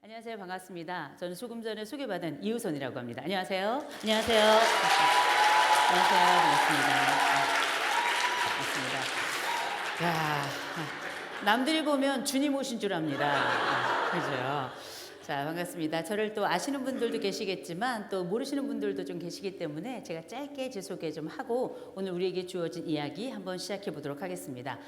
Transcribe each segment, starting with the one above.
안녕하세요. 반갑습니다. 저는 조금 전에 소개받은 이우선이라고 합니다. 안녕하세요. 안녕하세요. 안녕하세요. 반갑습니다. 자, 남들이 보면 주님 오신 줄 압니다. 그죠? 자, 반갑습니다. 저를 또 아시는 분들도 계시겠지만 또 모르시는 분들도 좀 계시기 때문에 제가 짧게 제 소개 좀 하고 오늘 우리에게 주어진 이야기 한번 시작해 보도록 하겠습니다.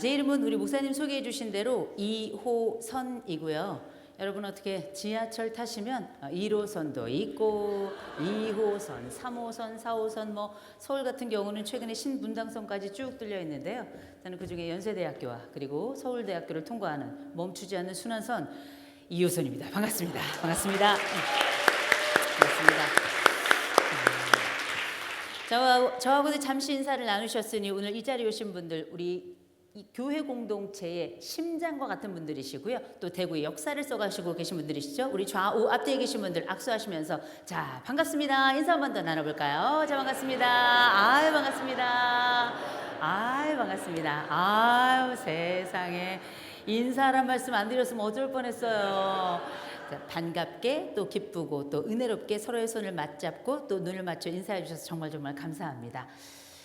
제 이름은 우리 목사님 소개해 주신 대로 이호선이고요. 여러분 어떻게 지하철 타시면 1호선도 있고 2호선, 3호선, 4호선 뭐 서울 같은 경우는 최근에 신분당선까지 쭉 뚫려 있는데요. 저는 그중에 연세대학교와 그리고 서울대학교를 통과하는 멈추지 않는 순환선 2호선입니다. 반갑습니다. 반갑습니다. 반갑습니다. 저하고도 잠시 인사를 나누셨으니 오늘 이 자리에 오신 분들 우리 이 교회 공동체의 심장과 같은 분들이시고요. 또 대구의 역사를 써가시고 계신 분들이시죠. 우리 좌우 앞뒤에 계신 분들 악수하시면서 자 반갑습니다. 인사 한 번 더 나눠볼까요? 자 반갑습니다. 아유 반갑습니다. 아유 반갑습니다. 아유 세상에 인사란 말씀 안 드렸으면 어쩔 뻔했어요. 자, 반갑게 또 기쁘고 또 은혜롭게 서로의 손을 맞잡고 또 눈을 맞춰 인사해 주셔서 정말 감사합니다.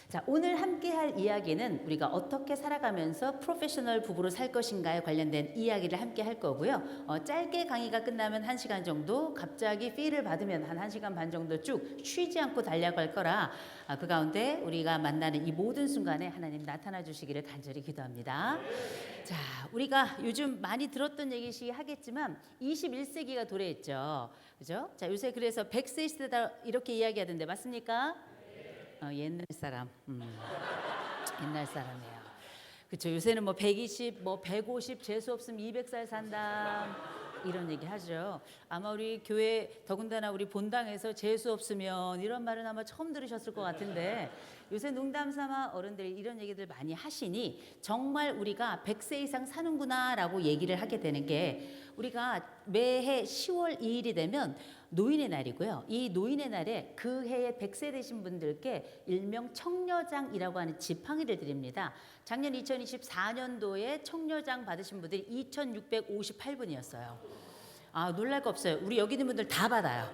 자, 오늘 함께 할 이야기는 우리가 어떻게 살아가면서 프로페셔널 부부로 살 것인가에 관련된 이야기를 함께 할 거고요. 짧게 강의가 끝나면 1시간 정도, 갑자기 필을 받으면 한 1시간 반 정도 쭉 쉬지 않고 달려갈 거라 그 가운데 우리가 만나는 이 모든 순간에 하나님 나타나 주시기를 간절히 기도합니다. 자, 우리가 요즘 많이 들었던 얘기시 하겠지만 21세기가 도래했죠. 그죠? 자, 요새 그래서 100세 시대다 이렇게 이야기하던데 맞습니까? 옛날 사람, 옛날 사람이에요. 그렇죠. 요새는 뭐 120, 뭐 150 재수 없으면 200살 산다 이런 얘기 하죠. 아마 우리 교회 더군다나 우리 본당에서 재수 없으면 이런 말은 아마 처음 들으셨을 것 같은데 요새 농담 삼아 어른들이 이런 얘기들 많이 하시니 정말 우리가 100세 이상 사는구나라고 얘기를 하게 되는 게 우리가 매해 10월 2일이 되면 노인의 날이고요. 이 노인의 날에 그 해에 100세 되신 분들께 일명 청려장이라고 하는 지팡이를 드립니다. 작년 2024년도에 청려장 받으신 분들이 2,658분이었어요. 아, 놀랄 거 없어요. 우리 여기 있는 분들 다 받아요.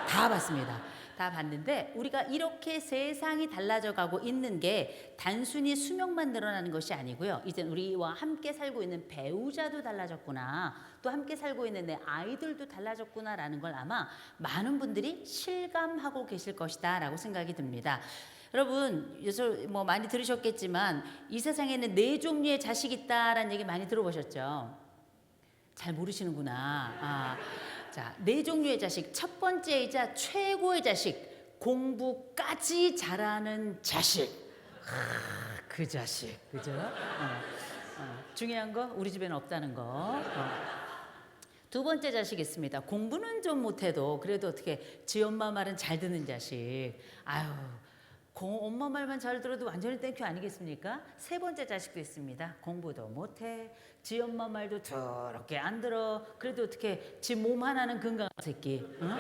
다 받습니다. 다 봤는데 우리가 이렇게 세상이 달라져 가고 있는 게 단순히 수명만 늘어나는 것이 아니고요. 이제 우리와 함께 살고 있는 배우자도 달라졌구나. 또 함께 살고 있는 내 아이들도 달라졌구나라는 걸 아마 많은 분들이 실감하고 계실 것이다 라고 생각이 듭니다. 여러분 요새 뭐 많이 들으셨겠지만 이 세상에는 4종류의 자식이 있다라는 얘기 많이 들어보셨죠? 잘 모르시는구나. 자, 4종류의 자식. 첫 번째이자 최고의 자식. 공부까지 잘하는 자식. 그 자식. 그죠? 중요한 거 우리 집에는 없다는 거. 두 번째 자식 있습니다. 공부는 좀 못해도 그래도 어떻게 지 엄마 말은 잘 듣는 자식. 아유. 엄마 말만 잘 들어도 완전히 땡큐 아니겠습니까? 세 번째 자식도 있습니다. 공부도 못해. 지 엄마 말도 더럽게 안 들어. 그래도 어떻게 지 몸 하나는 건강한 새끼. 응?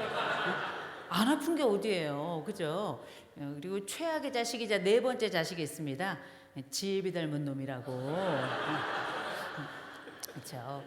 안 아픈 게 어디예요. 그죠? 그리고 최악의 자식이자 4번째 자식이 있습니다. 지혜비 닮은 놈이라고. 그렇죠.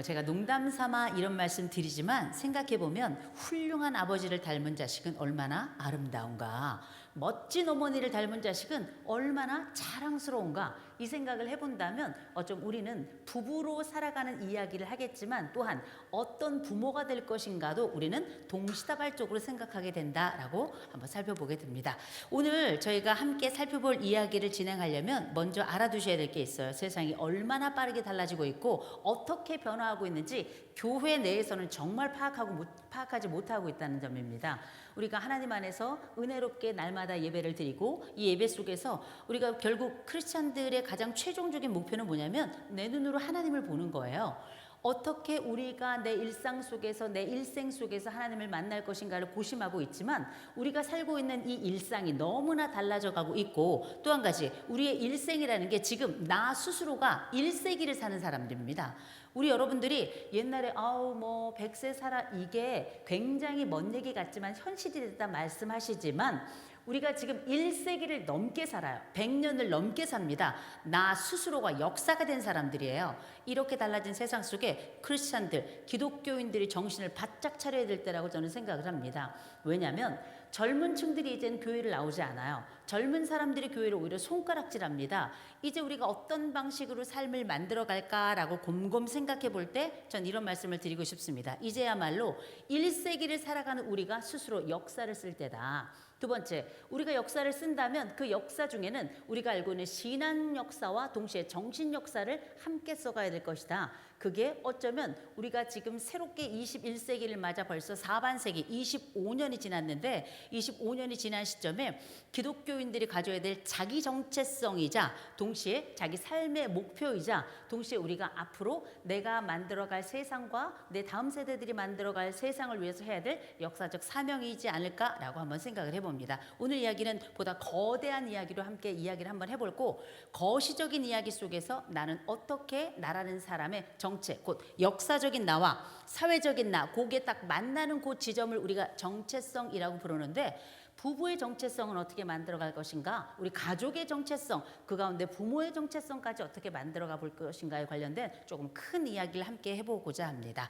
제가 농담 삼아 이런 말씀 드리지만 생각해보면 훌륭한 아버지를 닮은 자식은 얼마나 아름다운가, 멋진 어머니를 닮은 자식은 얼마나 자랑스러운가 이 생각을 해본다면 어쩜 우리는 부부로 살아가는 이야기를 하겠지만 또한 어떤 부모가 될 것인가도 우리는 동시다발적으로 생각하게 된다라고 한번 살펴보게 됩니다. 오늘 저희가 함께 살펴볼 이야기를 진행하려면 먼저 알아두셔야 될 게 있어요. 세상이 얼마나 빠르게 달라지고 있고 어떻게 변화하고 있는지 교회 내에서는 정말 파악하지 못하고 있다는 점입니다. 우리가 하나님 안에서 은혜롭게 날마다 예배를 드리고 이 예배 속에서 우리가 결국 크리스찬들의 가장 최종적인 목표는 뭐냐면 내 눈으로 하나님을 보는 거예요. 어떻게 우리가 내 일상 속에서 내 일생 속에서 하나님을 만날 것인가를 고심하고 있지만 우리가 살고 있는 이 일상이 너무나 달라져 가고 있고 또 한 가지 우리의 일생이라는 게 지금 나 스스로가 1세기를 사는 사람들입니다. 우리 여러분들이 옛날에 100세 살아 이게 굉장히 먼 얘기 같지만 현실이 됐다 말씀하시지만 우리가 지금 1세기를 넘게 살아요. 100년을 넘게 삽니다. 나 스스로가 역사가 된 사람들이에요. 이렇게 달라진 세상 속에 크리스찬들, 기독교인들이 정신을 바짝 차려야 될 때라고 저는 생각을 합니다. 왜냐하면 젊은 층들이 이제는 교회를 나오지 않아요. 젊은 사람들이 교회를 오히려 손가락질합니다. 이제 우리가 어떤 방식으로 삶을 만들어 갈까라고 곰곰 생각해 볼 때 전 이런 말씀을 드리고 싶습니다. 이제야말로 1세기를 살아가는 우리가 스스로 역사를 쓸 때다. 두 번째, 우리가 역사를 쓴다면 그 역사 중에는 우리가 알고 있는 신앙 역사와 동시에 정신 역사를 함께 써가야 될 것이다. 그게 어쩌면 우리가 지금 새롭게 21세기를 맞아 벌써 사반세기 25년이 지났는데 25년이 지난 시점에 기독교인들이 가져야 될 자기 정체성이자 동시에 자기 삶의 목표이자 동시에 우리가 앞으로 내가 만들어갈 세상과 내 다음 세대들이 만들어갈 세상을 위해서 해야 될 역사적 사명이지 않을까라고 한번 생각을 해봅니다. 오늘 이야기는 보다 거대한 이야기로 함께 이야기를 한번 해볼고 거시적인 이야기 속에서 나는 어떻게 나라는 사람의 정체, 곧 역사적인 나와 사회적인 나, 그게 딱 만나는 그 지점을 우리가 정체성이라고 부르는데 부부의 정체성은 어떻게 만들어갈 것인가, 우리 가족의 정체성, 그 가운데 부모의 정체성까지 어떻게 만들어가 볼 것인가에 관련된 조금 큰 이야기를 함께 해보고자 합니다.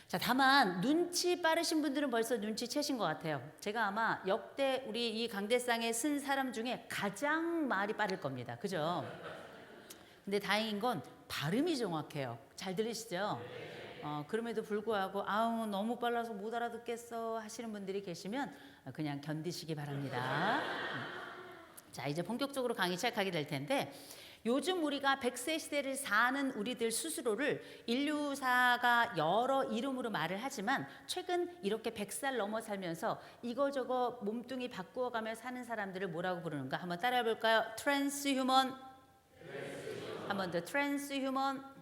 자, 다만 눈치 빠르신 분들은 벌써 눈치채신 것 같아요. 제가 아마 역대 우리 이 강대상에 쓴 사람 중에 가장 말이 빠를 겁니다. 그죠? 근데 다행인 건 발음이 정확해요. 잘 들리시죠? 그럼에도 불구하고 아우 너무 빨라서 못 알아듣겠어 하시는 분들이 계시면 그냥 견디시기 바랍니다. 자, 이제 본격적으로 강의 시작하게 될 텐데 요즘 우리가 100세 시대를 사는 우리들 스스로를 인류사가 여러 이름으로 말을 하지만 최근 이렇게 100살 넘어 살면서 이거저거 몸뚱이 바꾸어가며 사는 사람들을 뭐라고 부르는가 한번 따라해 볼까요? 트랜스휴먼. 한 번 더 트랜스휴먼.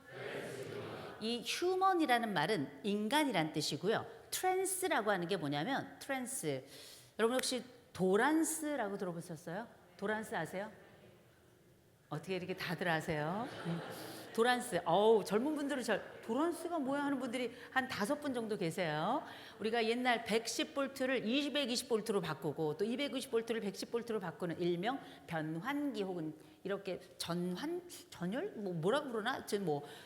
이 휴먼이라는 말은 인간이란 뜻이고요. 트랜스라고 하는 게 뭐냐면 트랜스. 여러분 혹시 도란스라고 들어보셨어요? 도란스 아세요? 어떻게 이렇게 다들 아세요? 도란스. 젊은 분들은 도란스가 뭐야 하는 분들이 한 5분 정도 계세요. 우리가 옛날 110볼트를 220볼트로 바꾸고 또 220볼트를 110볼트로 바꾸는 일명 변환기 혹은 이렇게 전열? 뭐라고 부르나?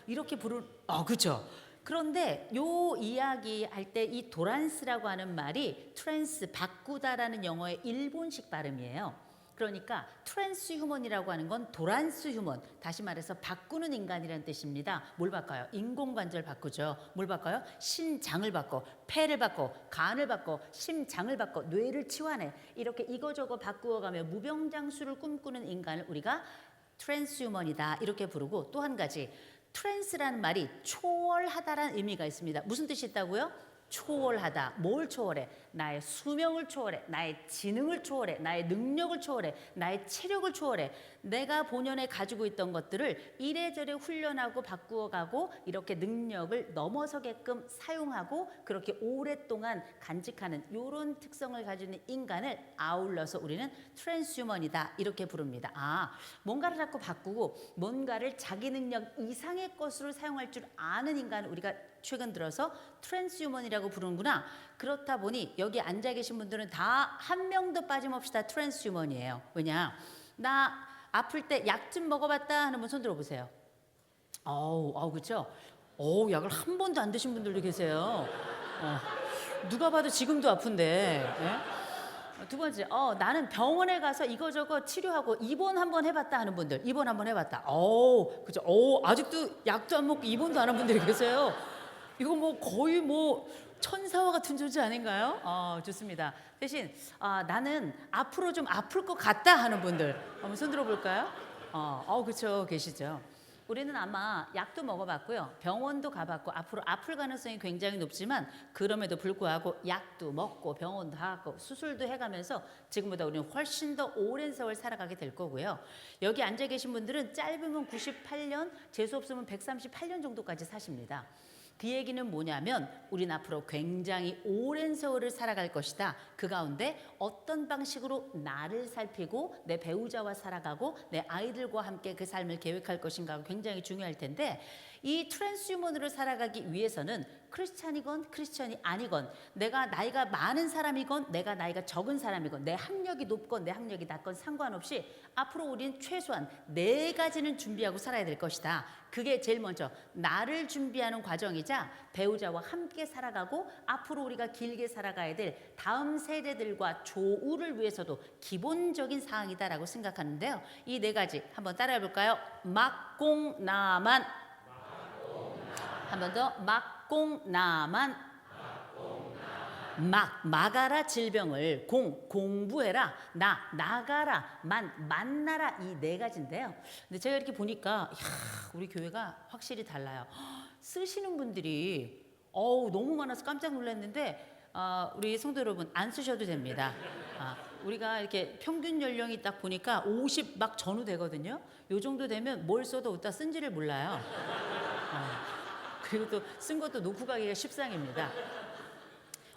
이렇게 그렇죠. 그런데 요 이야기 할 때 이 도란스라고 하는 말이 트랜스, 바꾸다라는 영어의 일본식 발음이에요. 그러니까 트랜스휴먼이라고 하는 건 도란스휴먼, 다시 말해서 바꾸는 인간이라는 뜻입니다. 뭘 바꿔요? 인공관절 바꾸죠. 뭘 바꿔요? 신장을 바꿔, 폐를 바꿔, 간을 바꿔, 심장을 바꿔, 뇌를 치환해. 이렇게 이거저거 바꾸어가며 무병장수를 꿈꾸는 인간을 우리가 트랜스휴먼이다 이렇게 부르고, 또 한 가지 트랜스라는 말이 초월하다라는 의미가 있습니다. 무슨 뜻이 있다고요? 초월하다. 뭘 초월해? 나의 수명을 초월해, 나의 지능을 초월해, 나의 능력을 초월해, 나의 체력을 초월해. 내가 본연에 가지고 있던 것들을 이래저래 훈련하고 바꾸어가고 이렇게 능력을 넘어서게끔 사용하고 그렇게 오랫동안 간직하는 이런 특성을 가지고 있는 인간을 아울러서 우리는 트랜스휴먼이다 이렇게 부릅니다. 뭔가를 자꾸 바꾸고 뭔가를 자기 능력 이상의 것으로 사용할 줄 아는 인간을 우리가 최근 들어서 트랜스휴먼이라고 부르는구나. 그렇다 보니 여기 앉아 계신 분들은 다 한 명도 빠짐없이 다 트랜스휴먼이에요. 왜냐? 나 아플 때 약 좀 먹어봤다 하는 분 손 들어보세요. 그렇죠? 약을 한 번도 안 드신 분들도 계세요. 누가 봐도 지금도 아픈데. 예? 두 번째, 나는 병원에 가서 이거저거 치료하고 입원 한번 해봤다 하는 분들, 입원 한번 해봤다. 그죠? 아직도 약도 안 먹고 입원도 안 한 분들이 계세요. 이거 거의 천사와 같은 존재 아닌가요? 좋습니다. 대신 나는 앞으로 좀 아플 것 같다 하는 분들 한번 손 들어볼까요? 그렇죠, 계시죠. 우리는 아마 약도 먹어봤고요, 병원도 가봤고 앞으로 아플 가능성이 굉장히 높지만 그럼에도 불구하고 약도 먹고 병원도 가고 수술도 해가면서 지금보다 우리는 훨씬 더 오랜 세월 살아가게 될 거고요. 여기 앉아 계신 분들은 짧으면 98년, 재수 없으면 138년 정도까지 사십니다. 그 얘기는 뭐냐면 우린 앞으로 굉장히 오랜 세월을 살아갈 것이다. 그 가운데 어떤 방식으로 나를 살피고 내 배우자와 살아가고 내 아이들과 함께 그 삶을 계획할 것인가가 굉장히 중요할 텐데, 이 트랜스휴먼으로 살아가기 위해서는 크리스찬이건 크리스찬이 아니건, 내가 나이가 많은 사람이건 내가 나이가 적은 사람이건, 내 학력이 높건 내 학력이 낮건 상관없이 앞으로 우리는 최소한 4가지는 준비하고 살아야 될 것이다. 그게 제일 먼저 나를 준비하는 과정이자 배우자와 함께 살아가고 앞으로 우리가 길게 살아가야 될 다음 세대들과 조우를 위해서도 기본적인 사항이다라고 생각하는데요. 이 4가지 한번 따라해 볼까요? 막공나만, 한 번 더, 막공나만. 막아라 질병을, 공부해라, 나가라, 만나라, 이 4가지인데요. 근데 제가 이렇게 보니까 우리 교회가 확실히 달라요. 쓰시는 분들이 너무 많아서 깜짝 놀랐는데, 우리 성도 여러분 안 쓰셔도 됩니다. 우리가 이렇게 평균 연령이 딱 보니까 50 막 전후 되거든요. 요 정도 되면 뭘 써도 어디다 쓴지를 몰라요. 그리고 또 쓴 것도 놓고 가기가 십상입니다.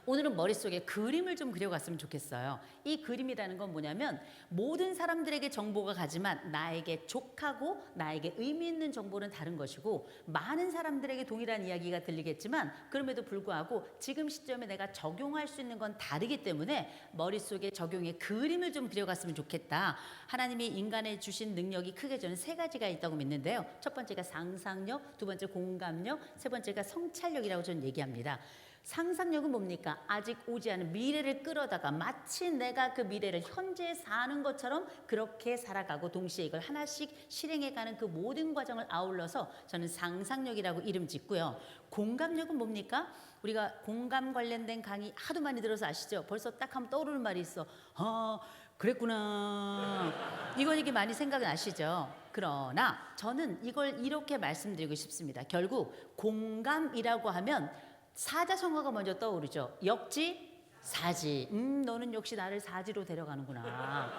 오늘은 머릿속에 그림을 좀 그려갔으면 좋겠어요. 이 그림이라는 건 뭐냐면, 모든 사람들에게 정보가 가지만 나에게 족하고 나에게 의미 있는 정보는 다른 것이고, 많은 사람들에게 동일한 이야기가 들리겠지만 그럼에도 불구하고 지금 시점에 내가 적용할 수 있는 건 다르기 때문에 머릿속에 적용의 그림을 좀 그려갔으면 좋겠다. 하나님이 인간에 주신 능력이 크게 저는 3가지가 있다고 믿는데요. 첫 번째가 상상력, 두 번째 공감력, 세 번째가 성찰력이라고 저는 얘기합니다. 상상력은 뭡니까? 아직 오지 않은 미래를 끌어다가 마치 내가 그 미래를 현재 사는 것처럼 그렇게 살아가고 동시에 이걸 하나씩 실행해가는 그 모든 과정을 아울러서 저는 상상력이라고 이름 짓고요. 공감력은 뭡니까? 우리가 공감 관련된 강의 하도 많이 들어서 아시죠? 벌써 딱 하면 떠오르는 말이 있어. 그랬구나. 이건 이게 많이 생각나시죠? 그러나 저는 이걸 이렇게 말씀드리고 싶습니다. 결국 공감이라고 하면 사자성어가 먼저 떠오르죠. 역지, 사지. 너는 역시 나를 사지로 데려가는구나.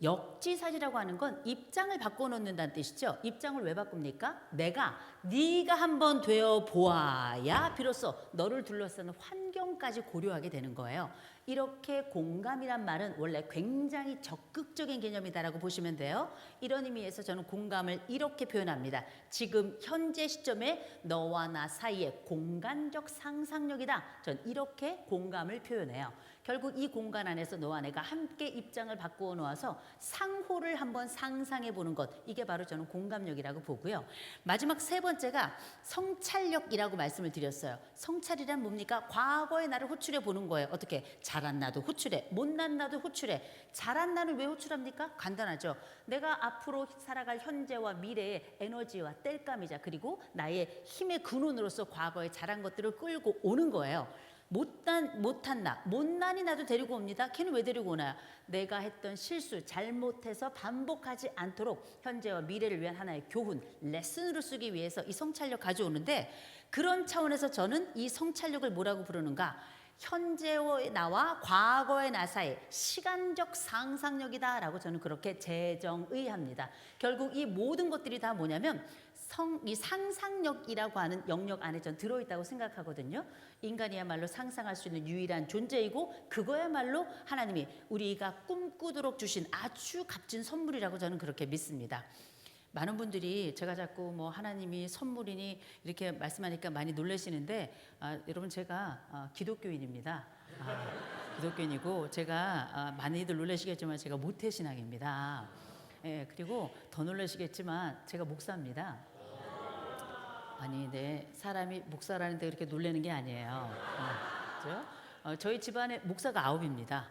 역지사지라고 하는 건 입장을 바꿔놓는다는 뜻이죠. 입장을 왜 바꿉니까? 네가 한번 되어 보아야 비로소 너를 둘러싸는 환경까지 고려하게 되는 거예요. 이렇게 공감이란 말은 원래 굉장히 적극적인 개념이다라고 보시면 돼요. 이런 의미에서 저는 공감을 이렇게 표현합니다. 지금 현재 시점에 너와 나 사이의 공간적 상상력이다. 전 이렇게 공감을 표현해요. 결국 이 공간 안에서 너와 내가 함께 입장을 바꾸어 놓아서 상호를 한번 상상해 보는 것, 이게 바로 저는 공감력이라고 보고요. 마지막 3번째가 성찰력이라고 말씀을 드렸어요. 성찰이란 뭡니까? 과거의 나를 호출해 보는 거예요. 어떻게? 잘한 나도 호출해, 못난 나도 호출해. 잘한 나는 왜 호출합니까? 간단하죠. 내가 앞으로 살아갈 현재와 미래의 에너지와 땔감이자 그리고 나의 힘의 근원으로서 과거에 잘한 것들을 끌고 오는 거예요. 못한 나, 못난이 나도 데리고 옵니다. 걔는 왜 데리고 오나요? 내가 했던 실수, 잘못해서 반복하지 않도록 현재와 미래를 위한 하나의 교훈, 레슨으로 쓰기 위해서 이 성찰력 가져오는데, 그런 차원에서 저는 이 성찰력을 뭐라고 부르는가? 현재의 나와 과거의 나 사이 시간적 상상력이다라고 저는 그렇게 재정의합니다. 결국 이 모든 것들이 다 뭐냐면 이 상상력이라고 하는 영역 안에 전 들어있다고 생각하거든요. 인간이야말로 상상할 수 있는 유일한 존재이고 그거야말로 하나님이 우리가 꿈꾸도록 주신 아주 값진 선물이라고 저는 그렇게 믿습니다. 많은 분들이 제가 자꾸 뭐 하나님이 선물이니 이렇게 말씀하니까 많이 놀라시는데, 여러분 제가 기독교인입니다. 기독교인이고 제가 많이들 놀라시겠지만 제가 모태신앙입니다. 예, 그리고 더 놀라시겠지만 제가 목사입니다. 아니, 네, 사람이 목사라는데 그렇게 놀라는 게 아니에요. 그렇죠? 저희 집안에 목사가 9입니다.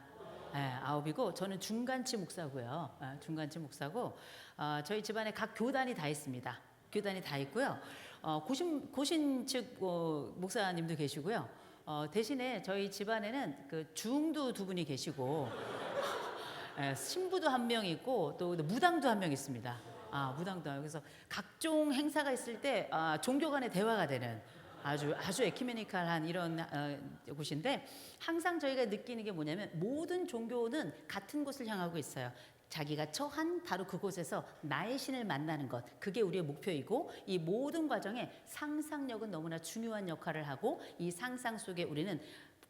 네, 9이고 저는 중간치 목사고요. 중간치 목사고 저희 집안에 각 교단이 다 있습니다. 교단이 다 있고요. 고신 측 목사님도 계시고요. 대신에 저희 집안에는 그 중도 2분이 계시고 신부도 1명 있고 또 무당도 1명 있습니다. 무당도. 그래서 각종 행사가 있을 때 종교 간의 대화가 되는 아주 에큐메니컬한 이런 곳인데, 항상 저희가 느끼는 게 뭐냐면 모든 종교는 같은 곳을 향하고 있어요. 자기가 처한 바로 그곳에서 나의 신을 만나는 것, 그게 우리의 목표이고, 이 모든 과정에 상상력은 너무나 중요한 역할을 하고, 이 상상 속에 우리는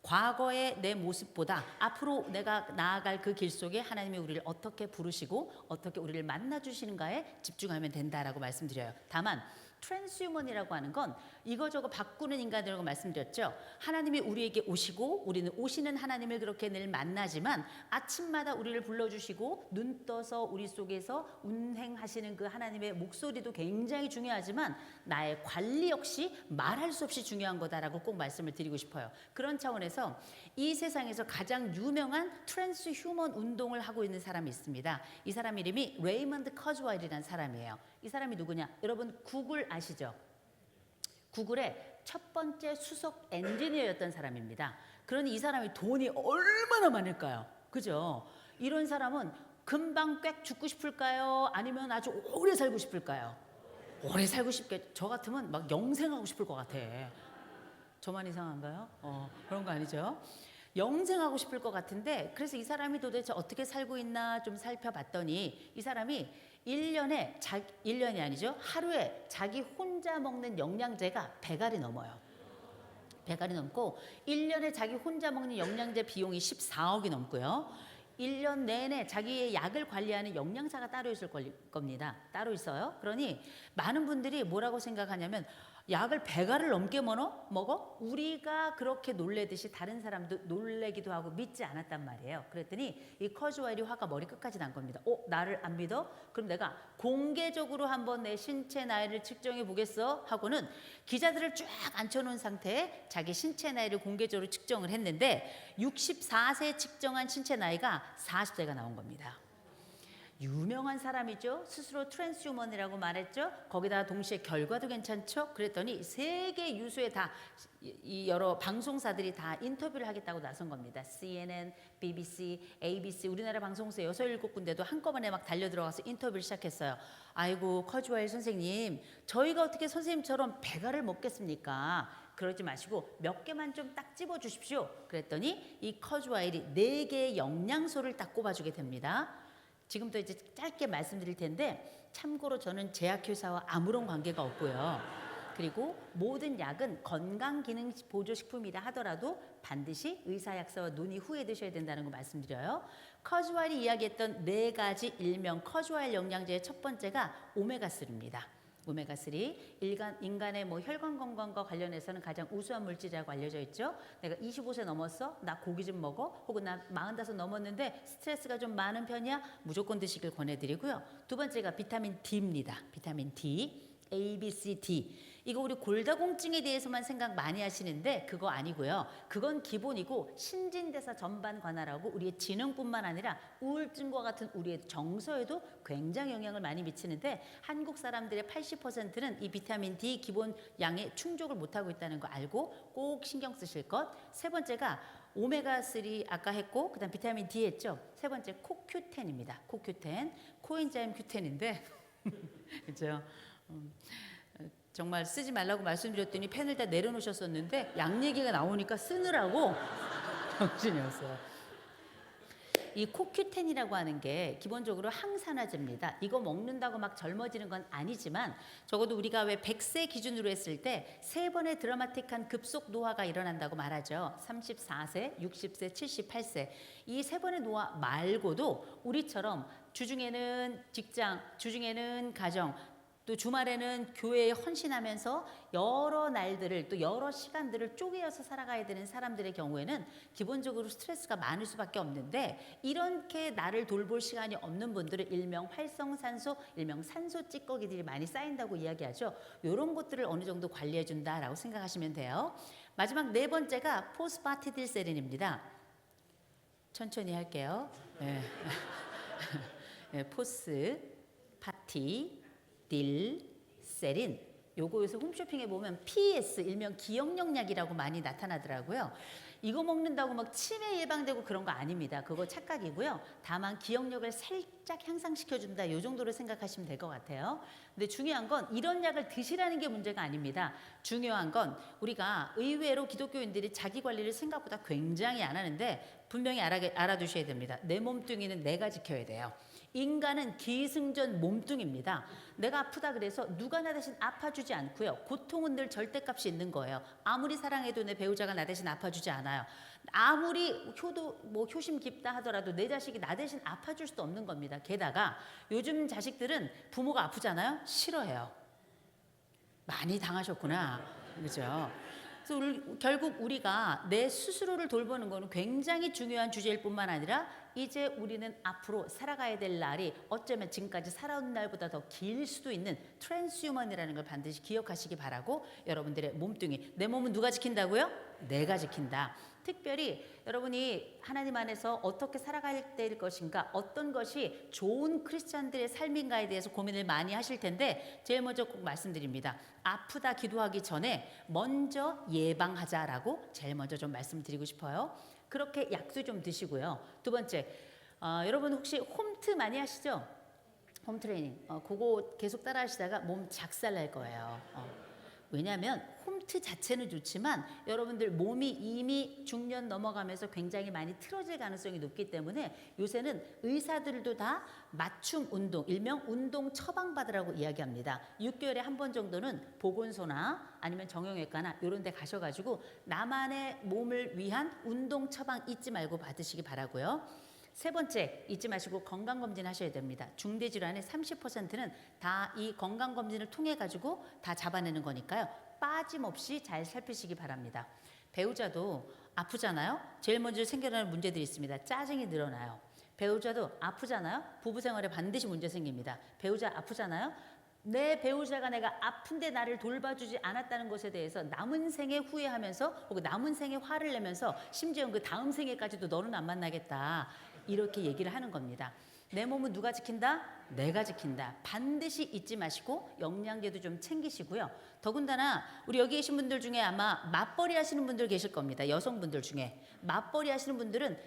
과거의 내 모습보다 앞으로 내가 나아갈 그 길 속에 하나님이 우리를 어떻게 부르시고 어떻게 우리를 만나주시는가에 집중하면 된다라고 말씀드려요. 다만 트랜스휴먼이라고 하는 건 이거저거 바꾸는 인간이라고 말씀드렸죠. 하나님이 우리에게 오시고 우리는 오시는 하나님을 그렇게 늘 만나지만 아침마다 우리를 불러주시고 눈 떠서 우리 속에서 운행하시는 그 하나님의 목소리도 굉장히 중요하지만 나의 관리 역시 말할 수 없이 중요한 거다라고 꼭 말씀을 드리고 싶어요. 그런 차원에서 이 세상에서 가장 유명한 트랜스휴먼 운동을 하고 있는 사람이 있습니다. 이 사람 이름이 레이먼드 커즈와일이라는 사람이에요. 이 사람이 누구냐? 여러분 구글 아시죠? 구글의 첫 번째 수석 엔지니어였던 사람입니다. 그러니 이 사람이 돈이 얼마나 많을까요? 그죠? 이런 사람은 금방 꽥 죽고 싶을까요? 아니면 아주 오래 살고 싶을까요? 오래 살고 싶게. 저 같으면 막 영생하고 싶을 것 같아. 저만 이상한가요? 그런 거 아니죠? 영생하고 싶을 것 같은데 그래서 이 사람이 도대체 어떻게 살고 있나 좀 살펴봤더니 이 사람이 1년이 아니죠. 하루에 자기 혼자 먹는 영양제가 100알이 넘어요. 100알이 넘고 1년에 자기 혼자 먹는 영양제 비용이 14억이 넘고요. 1년 내내 자기의 약을 관리하는 영양사가 따로 있을 겁니다. 따로 있어요. 그러니 많은 분들이 뭐라고 생각하냐면 약을 100알을 넘게 먹어? 우리가 그렇게 놀래듯이 다른 사람도 놀래기도 하고 믿지 않았단 말이에요. 그랬더니 이 커즈와일이 화가 머리끝까지 난 겁니다. 나를 안 믿어? 그럼 내가 공개적으로 한번 내 신체 나이를 측정해 보겠어? 하고는 기자들을 쫙 앉혀놓은 상태에 자기 신체 나이를 공개적으로 측정을 했는데 64세 측정한 신체 나이가 40대가 나온 겁니다. 유명한 사람이죠. 스스로 트랜스휴먼이라고 말했죠. 거기다가 동시에 결과도 괜찮죠. 그랬더니 세계 유수의 이 여러 방송사들이 다 인터뷰를 하겠다고 나선 겁니다. CNN, BBC, ABC 우리나라 방송사 6, 7군데도 한꺼번에 막 달려들어가서 인터뷰를 시작했어요. 아이고 커즈와일 선생님 저희가 어떻게 선생님처럼 100알을 먹겠습니까? 그러지 마시고 몇 개만 좀 딱 집어주십시오. 그랬더니 이 커즈와일이 4개의 영양소를 딱 꼽아주게 됩니다. 지금도 이제 짧게 말씀드릴 텐데 참고로 저는 제약회사와 아무런 관계가 없고요. 그리고 모든 약은 건강기능보조식품이라 하더라도 반드시 의사약서와 논의 후에 드셔야 된다는 거 말씀드려요. 커즈와일이 이야기했던 4가지 일명 커즈와일 영양제의 첫 번째가 오메가3입니다. 오메가3 인간의 혈관 건강과 관련해서는 가장 우수한 물질이라고 알려져 있죠. 내가 25세 넘었어? 나 고기 좀 먹어? 혹은 나 45 넘었는데 스트레스가 좀 많은 편이야? 무조건 드시길 권해드리고요. 두 번째가 비타민 D입니다. 비타민 D, A, B, C, D. 이거 우리 골다공증에 대해서만 생각 많이 하시는데 그거 아니고요. 그건 기본이고 신진대사 전반 관할하고 우리의 지능뿐만 아니라 우울증과 같은 우리의 정서에도 굉장히 영향을 많이 미치는데 한국 사람들의 80%는 이 비타민 D 기본 양에 충족을 못하고 있다는 거 알고 꼭 신경 쓰실 것. 세 번째가 오메가3 아까 했고 그다음 비타민 D 했죠. 세 번째 코큐텐입니다. 코큐텐, 코엔자임 큐텐인데 그렇죠. 정말 쓰지 말라고 말씀드렸더니 펜을 다 내려놓으셨었는데 약 얘기가 나오니까 쓰느라고 정신이 없어요. 이 코큐텐이라고 하는 게 기본적으로 항산화제입니다. 이거 먹는다고 막 젊어지는 건 아니지만 적어도 우리가 왜 100세 기준으로 했을 때 3번의 드라마틱한 급속 노화가 일어난다고 말하죠. 34세, 60세, 78세. 이 3번의 노화 말고도 우리처럼 주중에는 직장, 주중에는 가정, 또 주말에는 교회에 헌신하면서 여러 날들을 또 여러 시간들을 쪼개어서 살아가야 되는 사람들의 경우에는 기본적으로 스트레스가 많을 수밖에 없는데 이렇게 나를 돌볼 시간이 없는 분들은 일명 활성산소, 일명 산소 찌꺼기들이 많이 쌓인다고 이야기하죠. 이런 것들을 어느 정도 관리해 준다라고 생각하시면 돼요. 마지막 4번째가 포스파티딜세린입니다. 천천히 할게요. 네. 네, 포스, 파티, 딜, 세린. 요거에서 홈쇼핑에 보면 PS 일명 기억력약이라고 많이 나타나더라고요. 이거 먹는다고 막 치매 예방되고 그런 거 아닙니다. 그거 착각이고요. 다만 기억력을 살짝 향상시켜준다 이 정도로 생각하시면 될 것 같아요. 근데 중요한 건 이런 약을 드시라는 게 문제가 아닙니다. 중요한 건 우리가 의외로 기독교인들이 자기 관리를 생각보다 굉장히 안 하는데 분명히 알아두셔야 됩니다. 내 몸뚱이는 내가 지켜야 돼요. 인간은 기승전 몸뚱입니다. 내가 아프다 그래서 누가 나 대신 아파주지 않고요. 고통은 늘 절대값이 있는 거예요. 아무리 사랑해도 내 배우자가 나 대신 아파주지 않아요. 아무리 효심 깊다 하더라도 내 자식이 나 대신 아파줄 수도 없는 겁니다. 게다가 요즘 자식들은 부모가 아프잖아요. 싫어해요. 많이 당하셨구나. 그죠? 그래서 결국 우리가 내 스스로를 돌보는 거는 굉장히 중요한 주제일 뿐만 아니라 이제 우리는 앞으로 살아가야 될 날이 어쩌면 지금까지 살아온 날보다 더 길 수도 있는 트랜스휴먼이라는 걸 반드시 기억하시기 바라고 여러분들의 몸뚱이, 내 몸은 누가 지킨다고요? 내가 지킨다. 특별히 여러분이 하나님 안에서 어떻게 살아갈 될 것인가, 어떤 것이 좋은 크리스찬들의 삶인가에 대해서 고민을 많이 하실 텐데 제일 먼저 꼭 말씀드립니다. 아프다 기도하기 전에 먼저 예방하자라고 제일 먼저 좀 말씀드리고 싶어요. 그렇게 약도 좀 드시고요. 두 번째, 여러분 혹시 홈트 많이 하시죠? 홈 트레이닝. 그거 계속 따라 하시다가 몸 작살날 거예요. 왜냐하면 홈트 자체는 좋지만 여러분들 몸이 이미 중년 넘어가면서 굉장히 많이 틀어질 가능성이 높기 때문에 요새는 의사들도 다 맞춤 운동, 일명 운동 처방받으라고 이야기합니다. 6개월에 한 번 정도는 보건소나 아니면 정형외과나 이런 데 가셔가지고 나만의 몸을 위한 운동 처방 잊지 말고 받으시기 바라고요. 세 번째, 잊지 마시고 건강검진 하셔야 됩니다. 중대질환의 30%는 다 이 건강검진을 통해 가지고 다 잡아내는 거니까요. 빠짐없이 잘 살피시기 바랍니다. 배우자도 아프잖아요. 제일 먼저 생겨나는 문제들이 있습니다. 짜증이 늘어나요. 배우자도 아프잖아요. 부부생활에 반드시 문제 생깁니다. 배우자 아프잖아요. 내 배우자가 내가 아픈데 나를 돌봐주지 않았다는 것에 대해서 남은 생에 후회하면서 혹은 남은 생에 화를 내면서 심지어 그 다음 생에까지도 너는 안 만나겠다. 이렇게 얘기를 하는 겁니다. 내 몸은 누가 지킨다? 내가 지킨다. 반드시 잊지 마시고 영양제도 좀 챙기시고요. 더군다나 우리 여기 계신 분들 중에 아마 맞벌이 하시는 분들 계실 겁니다. 여성분들 중에. 맞벌이 하시는 분들은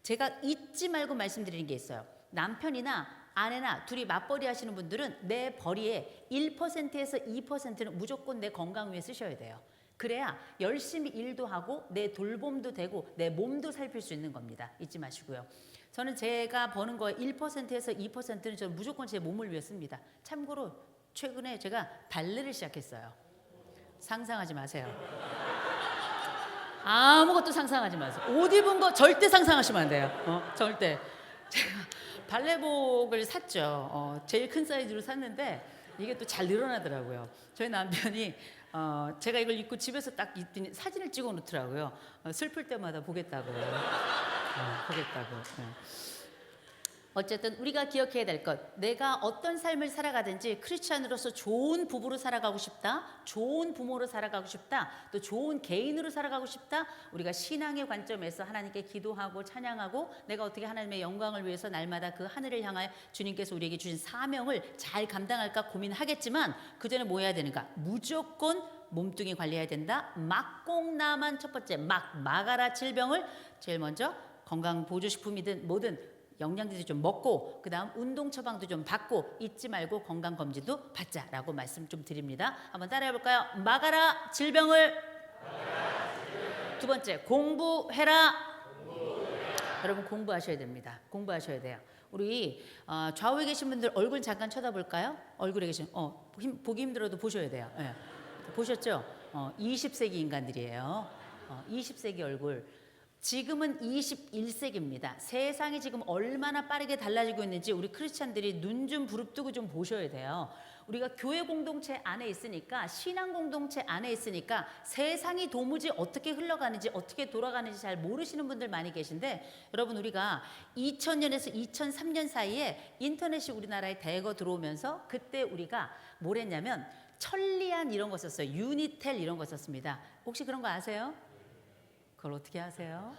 제가 잊지 말고 말씀드리는 게 있어요. 남편이나 아내나 둘이 맞벌이 하시는 분들은 내 벌이의 1%에서 2%는 무조건 내 건강 위해 쓰셔야 돼요. 그래야 열심히 일도 하고 내 돌봄도 되고 내 몸도 살필 수 있는 겁니다. 잊지 마시고요. 저는 제가 버는 거에 1%에서 2%는 저는 무조건 제 몸을 위해 씁니다. 참고로 최근에 제가 발레를 시작했어요. 상상하지 마세요. 아무것도 상상하지 마세요. 옷 입은 거 절대 상상하시면 안 돼요. 절대. 제가 발레복을 샀죠. 제일 큰 사이즈로 샀는데 이게 또 잘 늘어나더라고요. 저희 남편이 제가 이걸 입고 집에서 딱 입더니 사진을 찍어 놓더라고요. 슬플 때마다 보겠다고. 보겠다고. 어쨌든 우리가 기억해야 될 것, 내가 어떤 삶을 살아가든지 크리스찬으로서 좋은 부부로 살아가고 싶다, 좋은 부모로 살아가고 싶다, 또 좋은 개인으로 살아가고 싶다. 우리가 신앙의 관점에서 하나님께 기도하고 찬양하고 내가 어떻게 하나님의 영광을 위해서 날마다 그 하늘을 향하여 주님께서 우리에게 주신 사명을 잘 감당할까 고민하겠지만 그 전에 뭐 해야 되는가? 무조건 몸뚱이 관리해야 된다. 막공나만 첫 번째 막아라 질병을 제일 먼저 건강 보조식품이든 뭐든 영양제도 좀 먹고 그 다음 운동 처방도 좀 받고 잊지 말고 건강검진도 받자라고 말씀 좀 드립니다. 한번 따라해 볼까요? 막아라 질병을. 두 번째 공부해라. 여러분 공부하셔야 됩니다. 공부하셔야 돼요. 우리 좌우에 계신 분들 얼굴 잠깐 쳐다볼까요? 얼굴에 계신 보기 힘들어도 보셔야 돼요. 네. 보셨죠? 20세기 인간들이에요. 20세기 얼굴. 지금은 21세기입니다. 세상이 지금 얼마나 빠르게 달라지고 있는지 우리 크리스찬들이 눈 좀 부릅뜨고 좀 보셔야 돼요. 우리가 교회 공동체 안에 있으니까 신앙 공동체 안에 있으니까 세상이 도무지 어떻게 흘러가는지 어떻게 돌아가는지 잘 모르시는 분들 많이 계신데 여러분 우리가 2000년에서 2003년 사이에 인터넷이 우리나라에 대거 들어오면서 그때 우리가 뭘 했냐면 천리안 이런 거 썼어요. 유니텔 이런 거 썼습니다. 혹시 그런 거 아세요? 그걸 어떻게 하세요?